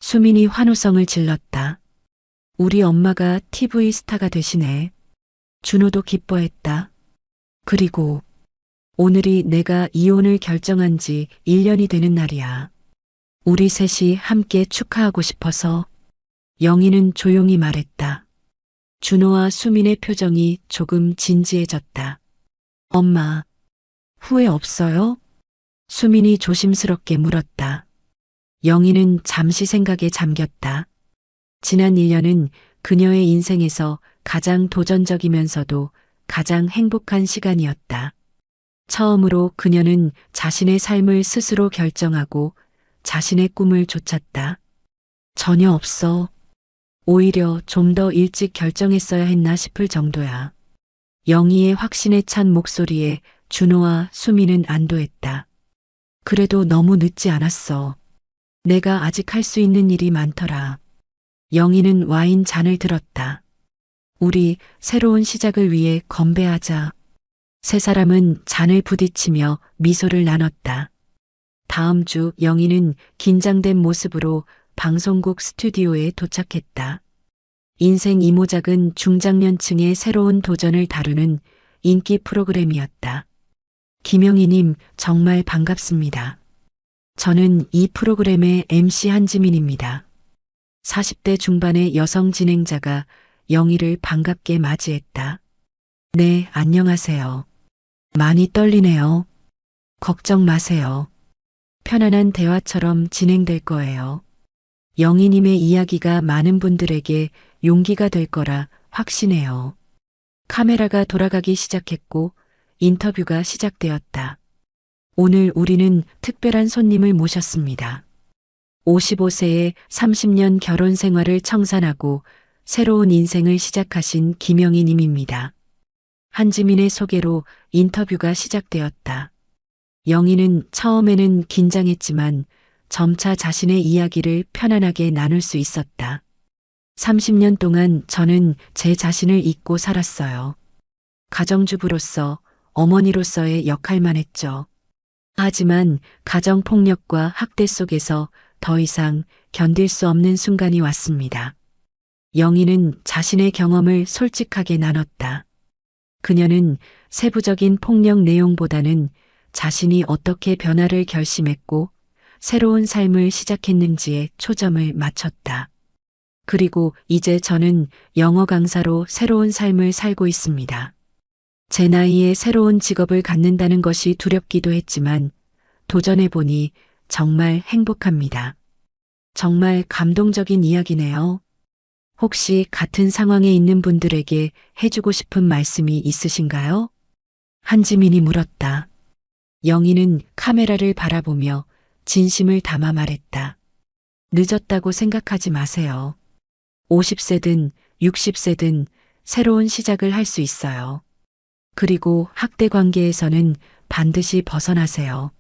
수민이 환호성을 질렀다. 우리 엄마가 TV 스타가 되시네. 준호도 기뻐했다. 그리고 오늘이 내가 이혼을 결정한 지 1년이 되는 날이야. 우리 셋이 함께 축하하고 싶어서. 영희는 조용히 말했다. 준호와 수민의 표정이 조금 진지해졌다. 엄마, 후회 없어요? 수민이 조심스럽게 물었다. 영희는 잠시 생각에 잠겼다. 지난 1년은 그녀의 인생에서 가장 도전적이면서도 가장 행복한 시간이었다. 처음으로 그녀는 자신의 삶을 스스로 결정하고 자신의 꿈을 쫓았다. 전혀 없어. 오히려 좀 더 일찍 결정했어야 했나 싶을 정도야. 영희의 확신에 찬 목소리에 준호와 수민은 안도했다. 그래도 너무 늦지 않았어. 내가 아직 할 수 있는 일이 많더라. 영희는 와인 잔을 들었다. 우리 새로운 시작을 위해 건배하자. 세 사람은 잔을 부딪히며 미소를 나눴다. 다음 주 영희는 긴장된 모습으로 방송국 스튜디오에 도착했다. 인생 이모작은 중장년층의 새로운 도전을 다루는 인기 프로그램이었다. 김영희님, 정말 반갑습니다. 저는 이 프로그램의 MC 한지민입니다. 40대 중반의 여성 진행자가 영희를 반갑게 맞이했다. 네, 안녕하세요. 많이 떨리네요. 걱정 마세요. 편안한 대화처럼 진행될 거예요. 영희님의 이야기가 많은 분들에게 용기가 될 거라 확신해요. 카메라가 돌아가기 시작했고 인터뷰가 시작되었다. 오늘 우리는 특별한 손님을 모셨습니다. 55세에 30년 결혼 생활을 청산하고 새로운 인생을 시작하신 김영희 님입니다. 한지민의 소개로 인터뷰가 시작되었다. 영희는 처음에는 긴장했지만 점차 자신의 이야기를 편안하게 나눌 수 있었다. 30년 동안 저는 제 자신을 잊고 살았어요. 가정주부로서, 어머니로서의 역할만 했죠. 하지만 가정폭력과 학대 속에서 더 이상 견딜 수 없는 순간이 왔습니다. 영희는 자신의 경험을 솔직하게 나눴다. 그녀는 세부적인 폭력 내용보다는 자신이 어떻게 변화를 결심했고 새로운 삶을 시작했는지에 초점을 맞췄다. 그리고 이제 저는 영어 강사로 새로운 삶을 살고 있습니다. 제 나이에 새로운 직업을 갖는다는 것이 두렵기도 했지만 도전해보니 정말 행복합니다. 정말 감동적인 이야기네요. 혹시 같은 상황에 있는 분들에게 해주고 싶은 말씀이 있으신가요? 한지민이 물었다. 영희는 카메라를 바라보며 진심을 담아 말했다. 늦었다고 생각하지 마세요. 50세든 60세든 새로운 시작을 할 수 있어요. 그리고 학대 관계에서는 반드시 벗어나세요.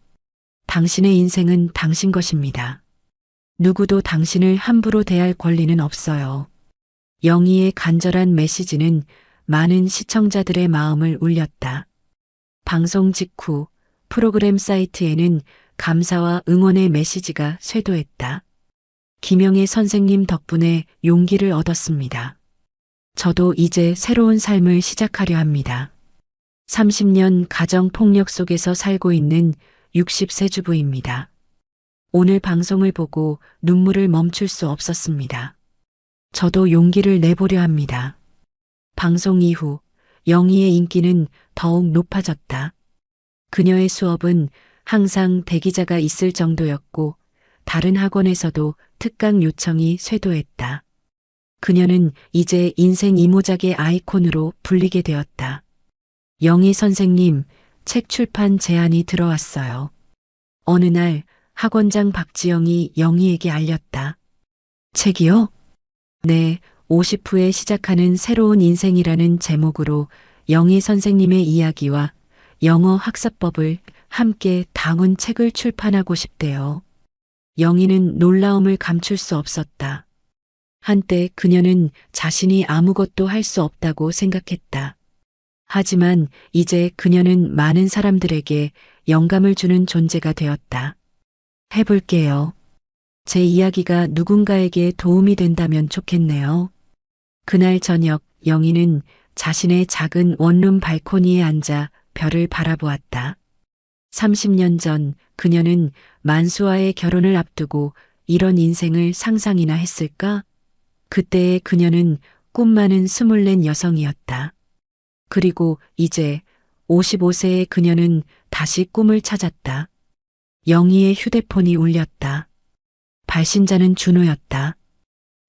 당신의 인생은 당신 것입니다. 누구도 당신을 함부로 대할 권리는 없어요. 영희의 간절한 메시지는 많은 시청자들의 마음을 울렸다. 방송 직후 프로그램 사이트에는 감사와 응원의 메시지가 쇄도했다. 김영애 선생님 덕분에 용기를 얻었습니다. 저도 이제 새로운 삶을 시작하려 합니다. 30년 가정폭력 속에서 살고 있는 60세 주부입니다. 오늘 방송을 보고 눈물을 멈출 수 없었습니다. 저도 용기를 내보려 합니다. 방송 이후 영희의 인기는 더욱 높아졌다. 그녀의 수업은 항상 대기자가 있을 정도였고 다른 학원에서도 특강 요청이 쇄도했다. 그녀는 이제 인생 이모작의 아이콘으로 불리게 되었다. 영희 선생님, 책 출판 제안이 들어왔어요. 어느 날 학원장 박지영이 영희에게 알렸다. 책이요? 네, 50 후에 시작하는 새로운 인생이라는 제목으로 영희 선생님의 이야기와 영어 학습법을 함께 담은 책을 출판하고 싶대요. 영희는 놀라움을 감출 수 없었다. 한때 그녀는 자신이 아무것도 할 수 없다고 생각했다. 하지만 이제 그녀는 많은 사람들에게 영감을 주는 존재가 되었다. 해볼게요. 제 이야기가 누군가에게 도움이 된다면 좋겠네요. 그날 저녁 영희는 자신의 작은 원룸 발코니에 앉아 별을 바라보았다. 30년 전 그녀는 만수와의 결혼을 앞두고 이런 인생을 상상이나 했을까? 그때의 그녀는 꿈 많은 24 여성이었다. 그리고 이제 55세의 그녀는 다시 꿈을 찾았다. 영희의 휴대폰이 울렸다. 발신자는 준호였다.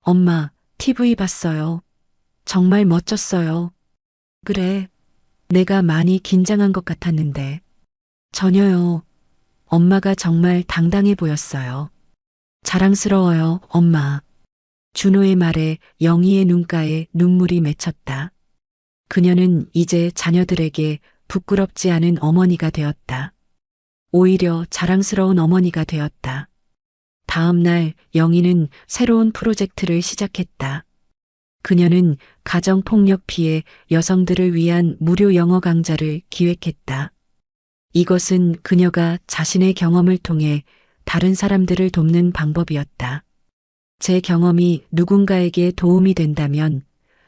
엄마, TV 봤어요. 정말 멋졌어요. 그래, 내가 많이 긴장한 것 같았는데. 전혀요. 엄마가 정말 당당해 보였어요. 자랑스러워요, 엄마. 준호의 말에 영희의 눈가에 눈물이 맺혔다. 그녀는 이제 자녀들에게 부끄럽지 않은 어머니가 되었다. 오히려 자랑스러운 어머니가 되었다. 다음 날 영희는 새로운 프로젝트를 시작했다. 그녀는 가정폭력 피해 여성들을 위한 무료 영어 강좌를 기획했다. 이것은 그녀가 자신의 경험을 통해 다른 사람들을 돕는 방법이었다. 제 경험이 누군가에게 도움이 된다면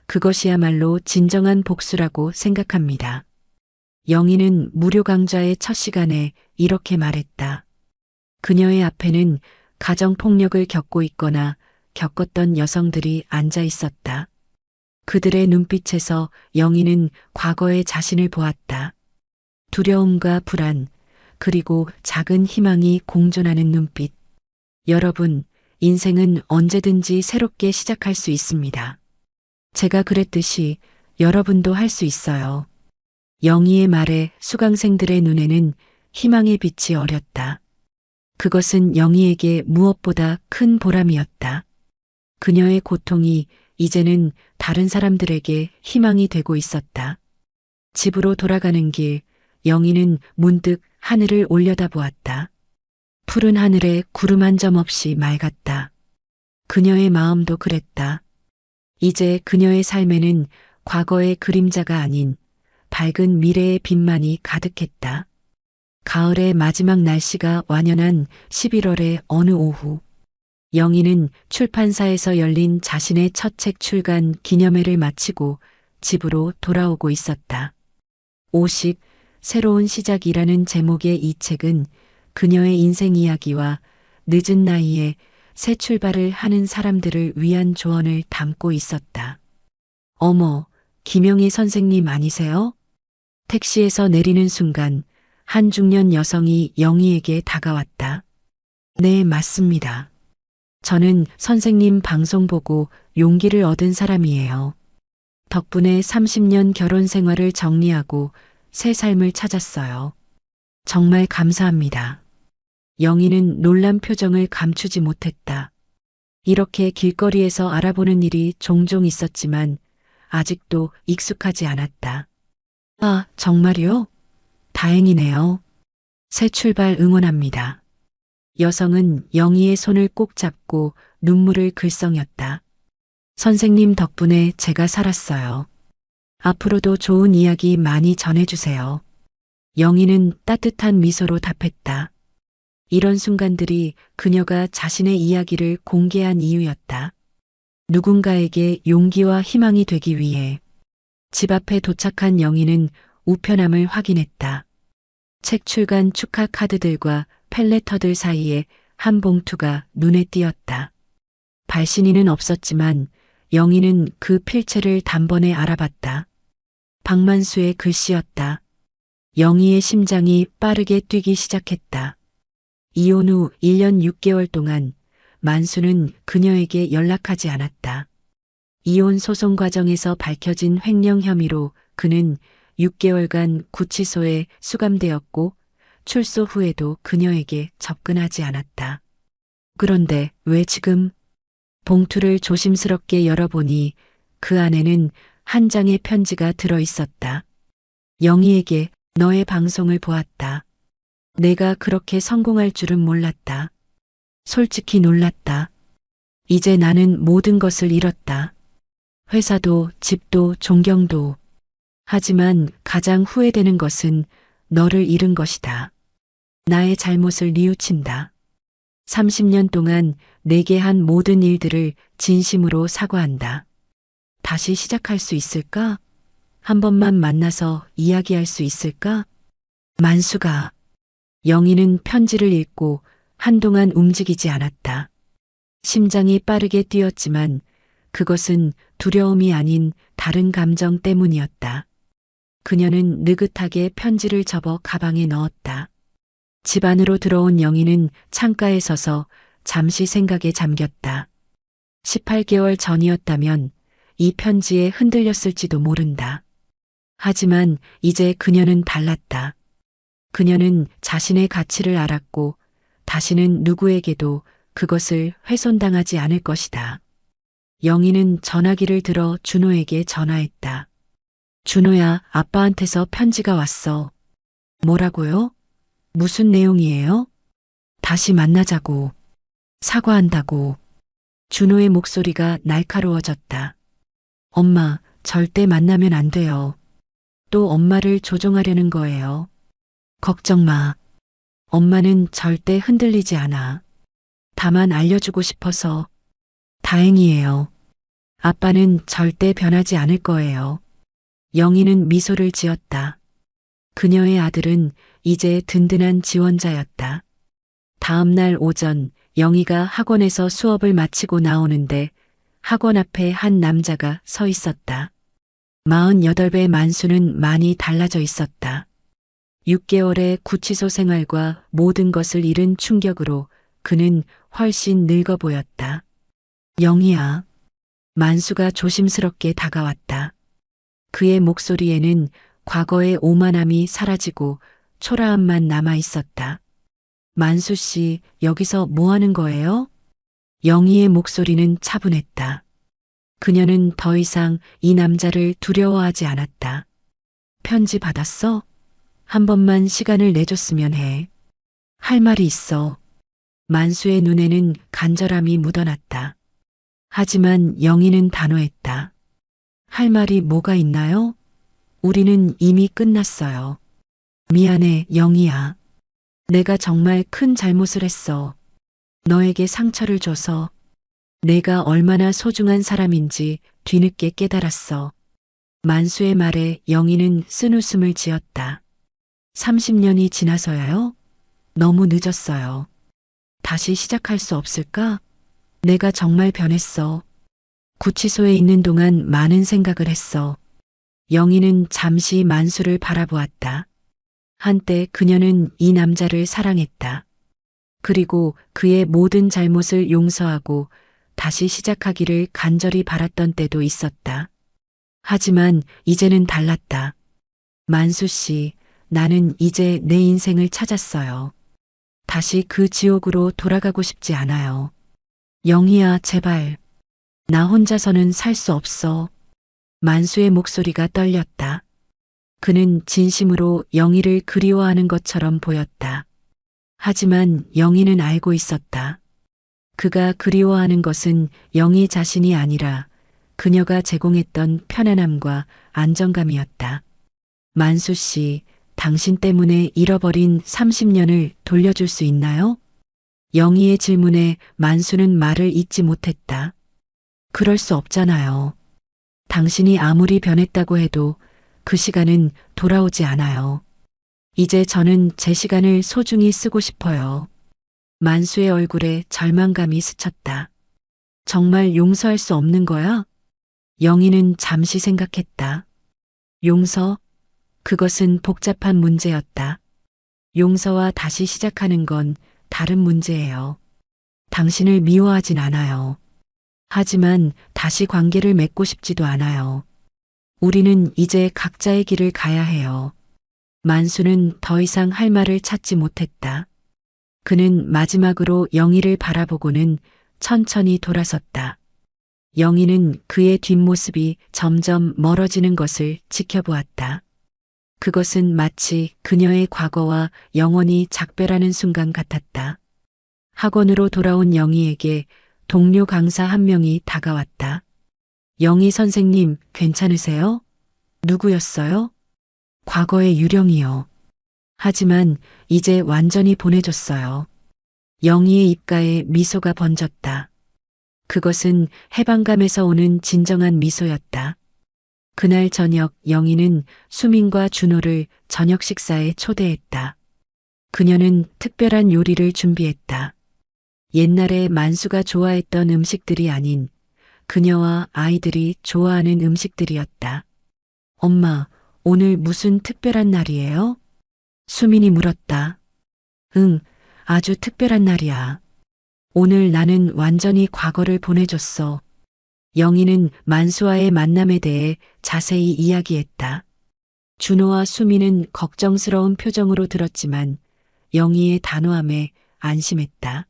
그것이야말로 진정한 복수라고 생각합니다. 영희는 무료 강좌의 첫 시간에 이렇게 말했다. 그녀의 앞에는 가정폭력을 겪고 있거나 겪었던 여성들이 앉아 있었다. 그들의 눈빛에서 영희는 과거의 자신을 보았다. 두려움과 불안, 그리고 작은 희망이 공존하는 눈빛. 여러분, 인생은 언제든지 새롭게 시작할 수 있습니다. 제가 그랬듯이 여러분도 할 수 있어요. 영희의 말에 수강생들의 눈에는 희망의 빛이 어렸다. 그것은 영희에게 무엇보다 큰 보람이었다. 그녀의 고통이 이제는 다른 사람들에게 희망이 되고 있었다. 집으로 돌아가는 길, 영희는 문득 하늘을 올려다보았다. 푸른 하늘에 구름 한 점 없이 맑았다. 그녀의 마음도 그랬다. 이제 그녀의 삶에는 과거의 그림자가 아닌 밝은 미래의 빛만이 가득했다. 가을의 마지막 날씨가 완연한 11월의 어느 오후, 영희는 출판사에서 열린 자신의 첫 책 출간 기념회를 마치고 집으로 돌아오고 있었다. 50, 새로운 시작이라는 제목의 이 책은 그녀의 인생 이야기와 늦은 나이에 새 출발을 하는 사람들을 위한 조언을 담고 있었다. 어머, 김영희 선생님 아니세요? 택시에서 내리는 순간 한 중년 여성이 영희에게 다가왔다. 네, 맞습니다. 저는 선생님 방송 보고 용기를 얻은 사람이에요. 덕분에 30년 결혼 생활을 정리하고 새 삶을 찾았어요. 정말 감사합니다. 영희는 놀란 표정을 감추지 못했다. 이렇게 길거리에서 알아보는 일이 종종 있었지만 아직도 익숙하지 않았다. 아, 정말요? 다행이네요. 새 출발 응원합니다. 여성은 영희의 손을 꼭 잡고 눈물을 글썽였다. 선생님 덕분에 제가 살았어요. 앞으로도 좋은 이야기 많이 전해주세요. 영희는 따뜻한 미소로 답했다. 이런 순간들이 그녀가 자신의 이야기를 공개한 이유였다. 누군가에게 용기와 희망이 되기 위해. 집 앞에 도착한 영희는 우편함을 확인했다. 책 출간 축하 카드들과 펠레터들 사이에 한 봉투가 눈에 띄었다. 발신인은 없었지만 영희는 그 필체를 단번에 알아봤다. 박만수의 글씨였다. 영희의 심장이 빠르게 뛰기 시작했다. 이혼 후 1년 6개월 동안 만수는 그녀에게 연락하지 않았다. 이혼 소송 과정에서 밝혀진 횡령 혐의로 그는 6개월간 구치소에 수감되었고 출소 후에도 그녀에게 접근하지 않았다. 그런데 왜 지금? 봉투를 조심스럽게 열어보니 그 안에는 한 장의 편지가 들어 있었다. 영희에게 너의 방송을 보았다. 내가 그렇게 성공할 줄은 몰랐다. 솔직히 놀랐다. 이제 나는 모든 것을 잃었다. 회사도 집도 존경도. 하지만 가장 후회되는 것은 너를 잃은 것이다. 나의 잘못을 뉘우친다. 30년 동안 내게 한 모든 일들을 진심으로 사과한다. 다시 시작할 수 있을까? 한 번만 만나서 이야기할 수 있을까? 만수가. 영희는 편지를 읽고 한동안 움직이지 않았다. 심장이 빠르게 뛰었지만 그것은 두려움이 아닌 다른 감정 때문이었다. 그녀는 느긋하게 편지를 접어 가방에 넣었다. 집 안으로 들어온 영희는 창가에 서서 잠시 생각에 잠겼다. 18개월 전이었다면 이 편지에 흔들렸을지도 모른다. 하지만 이제 그녀는 달랐다. 그녀는 자신의 가치를 알았고 다시는 누구에게도 그것을 훼손당하지 않을 것이다. 영희는 전화기를 들어 준호에게 전화했다. 준호야, 아빠한테서 편지가 왔어. 뭐라고요? 무슨 내용이에요? 다시 만나자고. 사과한다고. 준호의 목소리가 날카로워졌다. 엄마, 절대 만나면 안 돼요. 또 엄마를 조종하려는 거예요. 걱정 마. 엄마는 절대 흔들리지 않아. 다만 알려주고 싶어서. 다행이에요. 아빠는 절대 변하지 않을 거예요. 영희는 미소를 지었다. 그녀의 아들은 이제 든든한 지원자였다. 다음 날 오전 영희가 학원에서 수업을 마치고 나오는데 학원 앞에 한 남자가 서 있었다. 48배 만수는 많이 달라져 있었다. 6개월의 구치소 생활과 모든 것을 잃은 충격으로 그는 훨씬 늙어 보였다. 영희야. 만수가 조심스럽게 다가왔다. 그의 목소리에는 과거의 오만함이 사라지고 초라함만 남아 있었다. 만수 씨, 여기서 뭐 하는 거예요? 영희의 목소리는 차분했다. 그녀는 더 이상 이 남자를 두려워하지 않았다. 편지 받았어? 한 번만 시간을 내줬으면 해. 할 말이 있어. 만수의 눈에는 간절함이 묻어났다. 하지만 영희는 단호했다. 할 말이 뭐가 있나요? 우리는 이미 끝났어요. 미안해, 영희야. 내가 정말 큰 잘못을 했어. 너에게 상처를 줘서. 내가 얼마나 소중한 사람인지 뒤늦게 깨달았어. 만수의 말에 영희는 쓴웃음을 지었다. 30년이 지나서야요? 너무 늦었어요. 다시 시작할 수 없을까? 내가 정말 변했어. 구치소에 있는 동안 많은 생각을 했어. 영희는 잠시 만수를 바라보았다. 한때 그녀는 이 남자를 사랑했다. 그리고 그의 모든 잘못을 용서하고 다시 시작하기를 간절히 바랐던 때도 있었다. 하지만 이제는 달랐다. 만수 씨, 나는 이제 내 인생을 찾았어요. 다시 그 지옥으로 돌아가고 싶지 않아요. 영희야, 제발. 나 혼자서는 살 수 없어. 만수의 목소리가 떨렸다. 그는 진심으로 영희를 그리워하는 것처럼 보였다. 하지만 영희는 알고 있었다. 그가 그리워하는 것은 영희 자신이 아니라 그녀가 제공했던 편안함과 안정감이었다. 만수 씨, 당신 때문에 잃어버린 30년을 돌려줄 수 있나요? 영희의 질문에 만수는 말을 잇지 못했다. 그럴 수 없잖아요. 당신이 아무리 변했다고 해도 그 시간은 돌아오지 않아요. 이제 저는 제 시간을 소중히 쓰고 싶어요. 만수의 얼굴에 절망감이 스쳤다. 정말 용서할 수 없는 거야? 영희는 잠시 생각했다. 용서? 그것은 복잡한 문제였다. 용서와 다시 시작하는 건 다른 문제예요. 당신을 미워하진 않아요. 하지만 다시 관계를 맺고 싶지도 않아요. 우리는 이제 각자의 길을 가야 해요. 만수는 더 이상 할 말을 찾지 못했다. 그는 마지막으로 영희를 바라보고는 천천히 돌아섰다. 영희는 그의 뒷모습이 점점 멀어지는 것을 지켜보았다. 그것은 마치 그녀의 과거와 영원히 작별하는 순간 같았다. 학원으로 돌아온 영희에게 동료 강사 한 명이 다가왔다. 영희 선생님, 괜찮으세요? 누구였어요? 과거의 유령이요. 하지만 이제 완전히 보내줬어요. 영희의 입가에 미소가 번졌다. 그것은 해방감에서 오는 진정한 미소였다. 그날 저녁 영희는 수민과 준호를 저녁 식사에 초대했다. 그녀는 특별한 요리를 준비했다. 옛날에 만수가 좋아했던 음식들이 아닌 그녀와 아이들이 좋아하는 음식들이었다. 엄마, 오늘 무슨 특별한 날이에요? 수민이 물었다. 응, 아주 특별한 날이야. 오늘 나는 완전히 과거를 보내줬어. 영희는 만수와의 만남에 대해 자세히 이야기했다. 준호와 수민은 걱정스러운 표정으로 들었지만 영희의 단호함에 안심했다.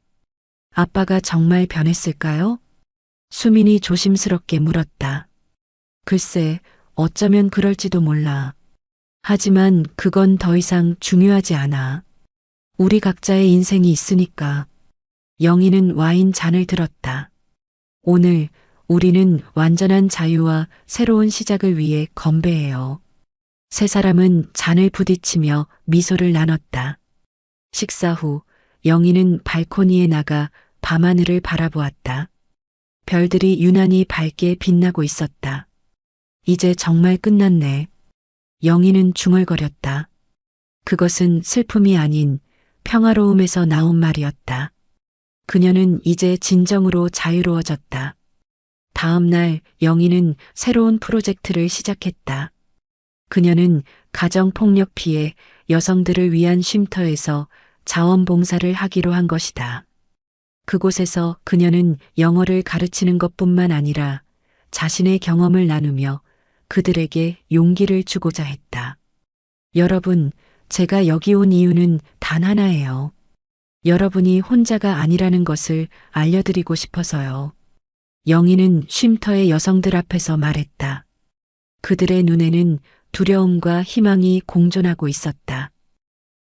아빠가 정말 변했을까요? 수민이 조심스럽게 물었다. 글쎄, 어쩌면 그럴지도 몰라. 하지만 그건 더 이상 중요하지 않아. 우리 각자의 인생이 있으니까. 영희는 와인 잔을 들었다. 오늘 우리는 완전한 자유와 새로운 시작을 위해 건배해요. 세 사람은 잔을 부딪히며 미소를 나눴다. 식사 후 영희는 발코니에 나가 밤하늘을 바라보았다. 별들이 유난히 밝게 빛나고 있었다. 이제 정말 끝났네. 영희는 중얼거렸다. 그것은 슬픔이 아닌 평화로움에서 나온 말이었다. 그녀는 이제 진정으로 자유로워졌다. 다음 날 영희는 새로운 프로젝트를 시작했다. 그녀는 가정폭력 피해 여성들을 위한 쉼터에서 자원봉사를 하기로 한 것이다. 그곳에서 그녀는 영어를 가르치는 것뿐만 아니라 자신의 경험을 나누며 그들에게 용기를 주고자 했다. 여러분, 제가 여기 온 이유는 단 하나예요. 여러분이 혼자가 아니라는 것을 알려드리고 싶어서요. 영희는 쉼터의 여성들 앞에서 말했다. 그들의 눈에는 두려움과 희망이 공존하고 있었다.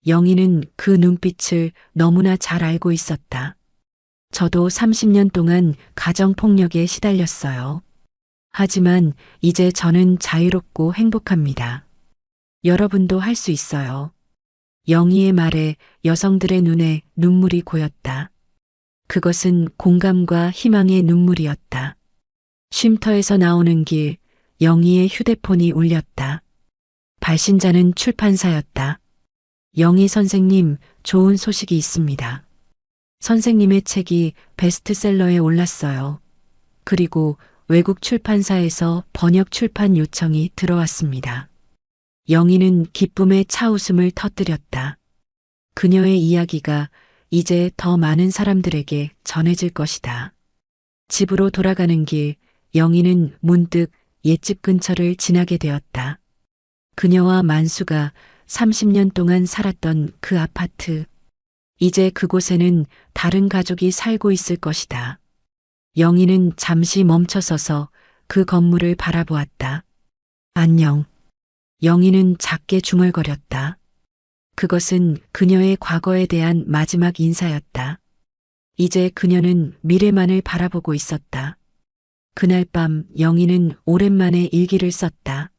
영희는 그 눈빛을 너무나 잘 알고 있었다. 저도 30년 동안 가정폭력에 시달렸어요. 하지만 이제 저는 자유롭고 행복합니다. 여러분도 할 수 있어요. 영희의 말에 여성들의 눈에 눈물이 고였다. 그것은 공감과 희망의 눈물이었다. 쉼터에서 나오는 길, 영희의 휴대폰이 울렸다. 발신자는 출판사였다. 영희 선생님, 좋은 소식이 있습니다. 선생님의 책이 베스트셀러에 올랐어요. 그리고 외국 출판사에서 번역 출판 요청이 들어왔습니다. 영희는 기쁨의 차웃음을 터뜨렸다. 그녀의 이야기가 이제 더 많은 사람들에게 전해질 것이다. 집으로 돌아가는 길, 영희는 문득 옛집 근처를 지나게 되었다. 그녀와 만수가 30년 동안 살았던 그 아파트. 이제 그곳에는 다른 가족이 살고 있을 것이다. 영희는 잠시 멈춰서서 그 건물을 바라보았다. 안녕. 영희는 작게 중얼거렸다. 그것은 그녀의 과거에 대한 마지막 인사였다. 이제 그녀는 미래만을 바라보고 있었다. 그날 밤 영희는 오랜만에 일기를 썼다.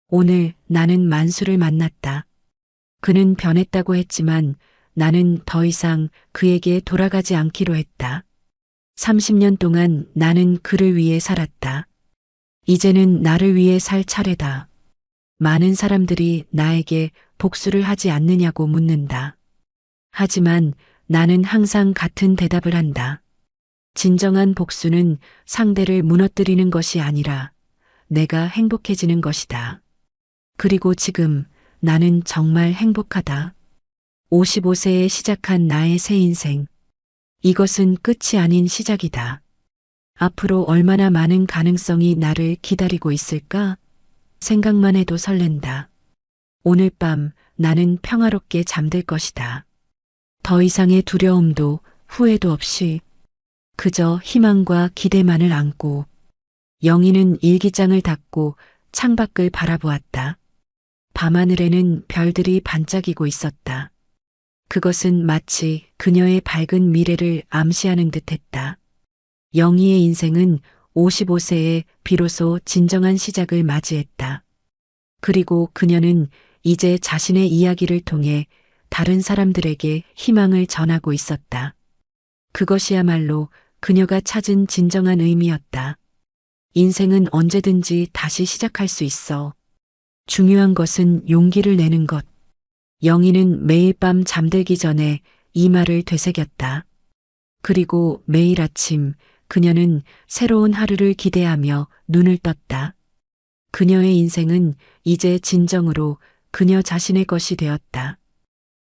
오늘 나는 만수를 만났다. 그는 변했다고 했지만 나는 더 이상 그에게 돌아가지 않기로 했다. 30년 동안 나는 그를 위해 살았다. 이제는 나를 위해 살 차례다. 많은 사람들이 나에게 복수를 하지 않느냐고 묻는다. 하지만 나는 항상 같은 대답을 한다. 진정한 복수는 상대를 무너뜨리는 것이 아니라 내가 행복해지는 것이다. 그리고 지금 나는 정말 행복하다. 55세에 시작한 나의 새 인생. 이것은 끝이 아닌 시작이다. 앞으로 얼마나 많은 가능성이 나를 기다리고 있을까? 생각만 해도 설렌다. 오늘 밤 나는 평화롭게 잠들 것이다. 더 이상의 두려움도 후회도 없이 그저 희망과 기대만을 안고. 영희는 일기장을 닫고 창밖을 바라보았다. 밤하늘에는 별들이 반짝이고 있었다. 그것은 마치 그녀의 밝은 미래를 암시하는 듯했다. 영희의 인생은 55세에 비로소 진정한 시작을 맞이했다. 그리고 그녀는 이제 자신의 이야기를 통해 다른 사람들에게 희망을 전하고 있었다. 그것이야말로 그녀가 찾은 진정한 의미였다. 인생은 언제든지 다시 시작할 수 있어. 중요한 것은 용기를 내는 것. 영희는 매일 밤 잠들기 전에 이 말을 되새겼다. 그리고 매일 아침 그녀는 새로운 하루를 기대하며 눈을 떴다. 그녀의 인생은 이제 진정으로 그녀 자신의 것이 되었다.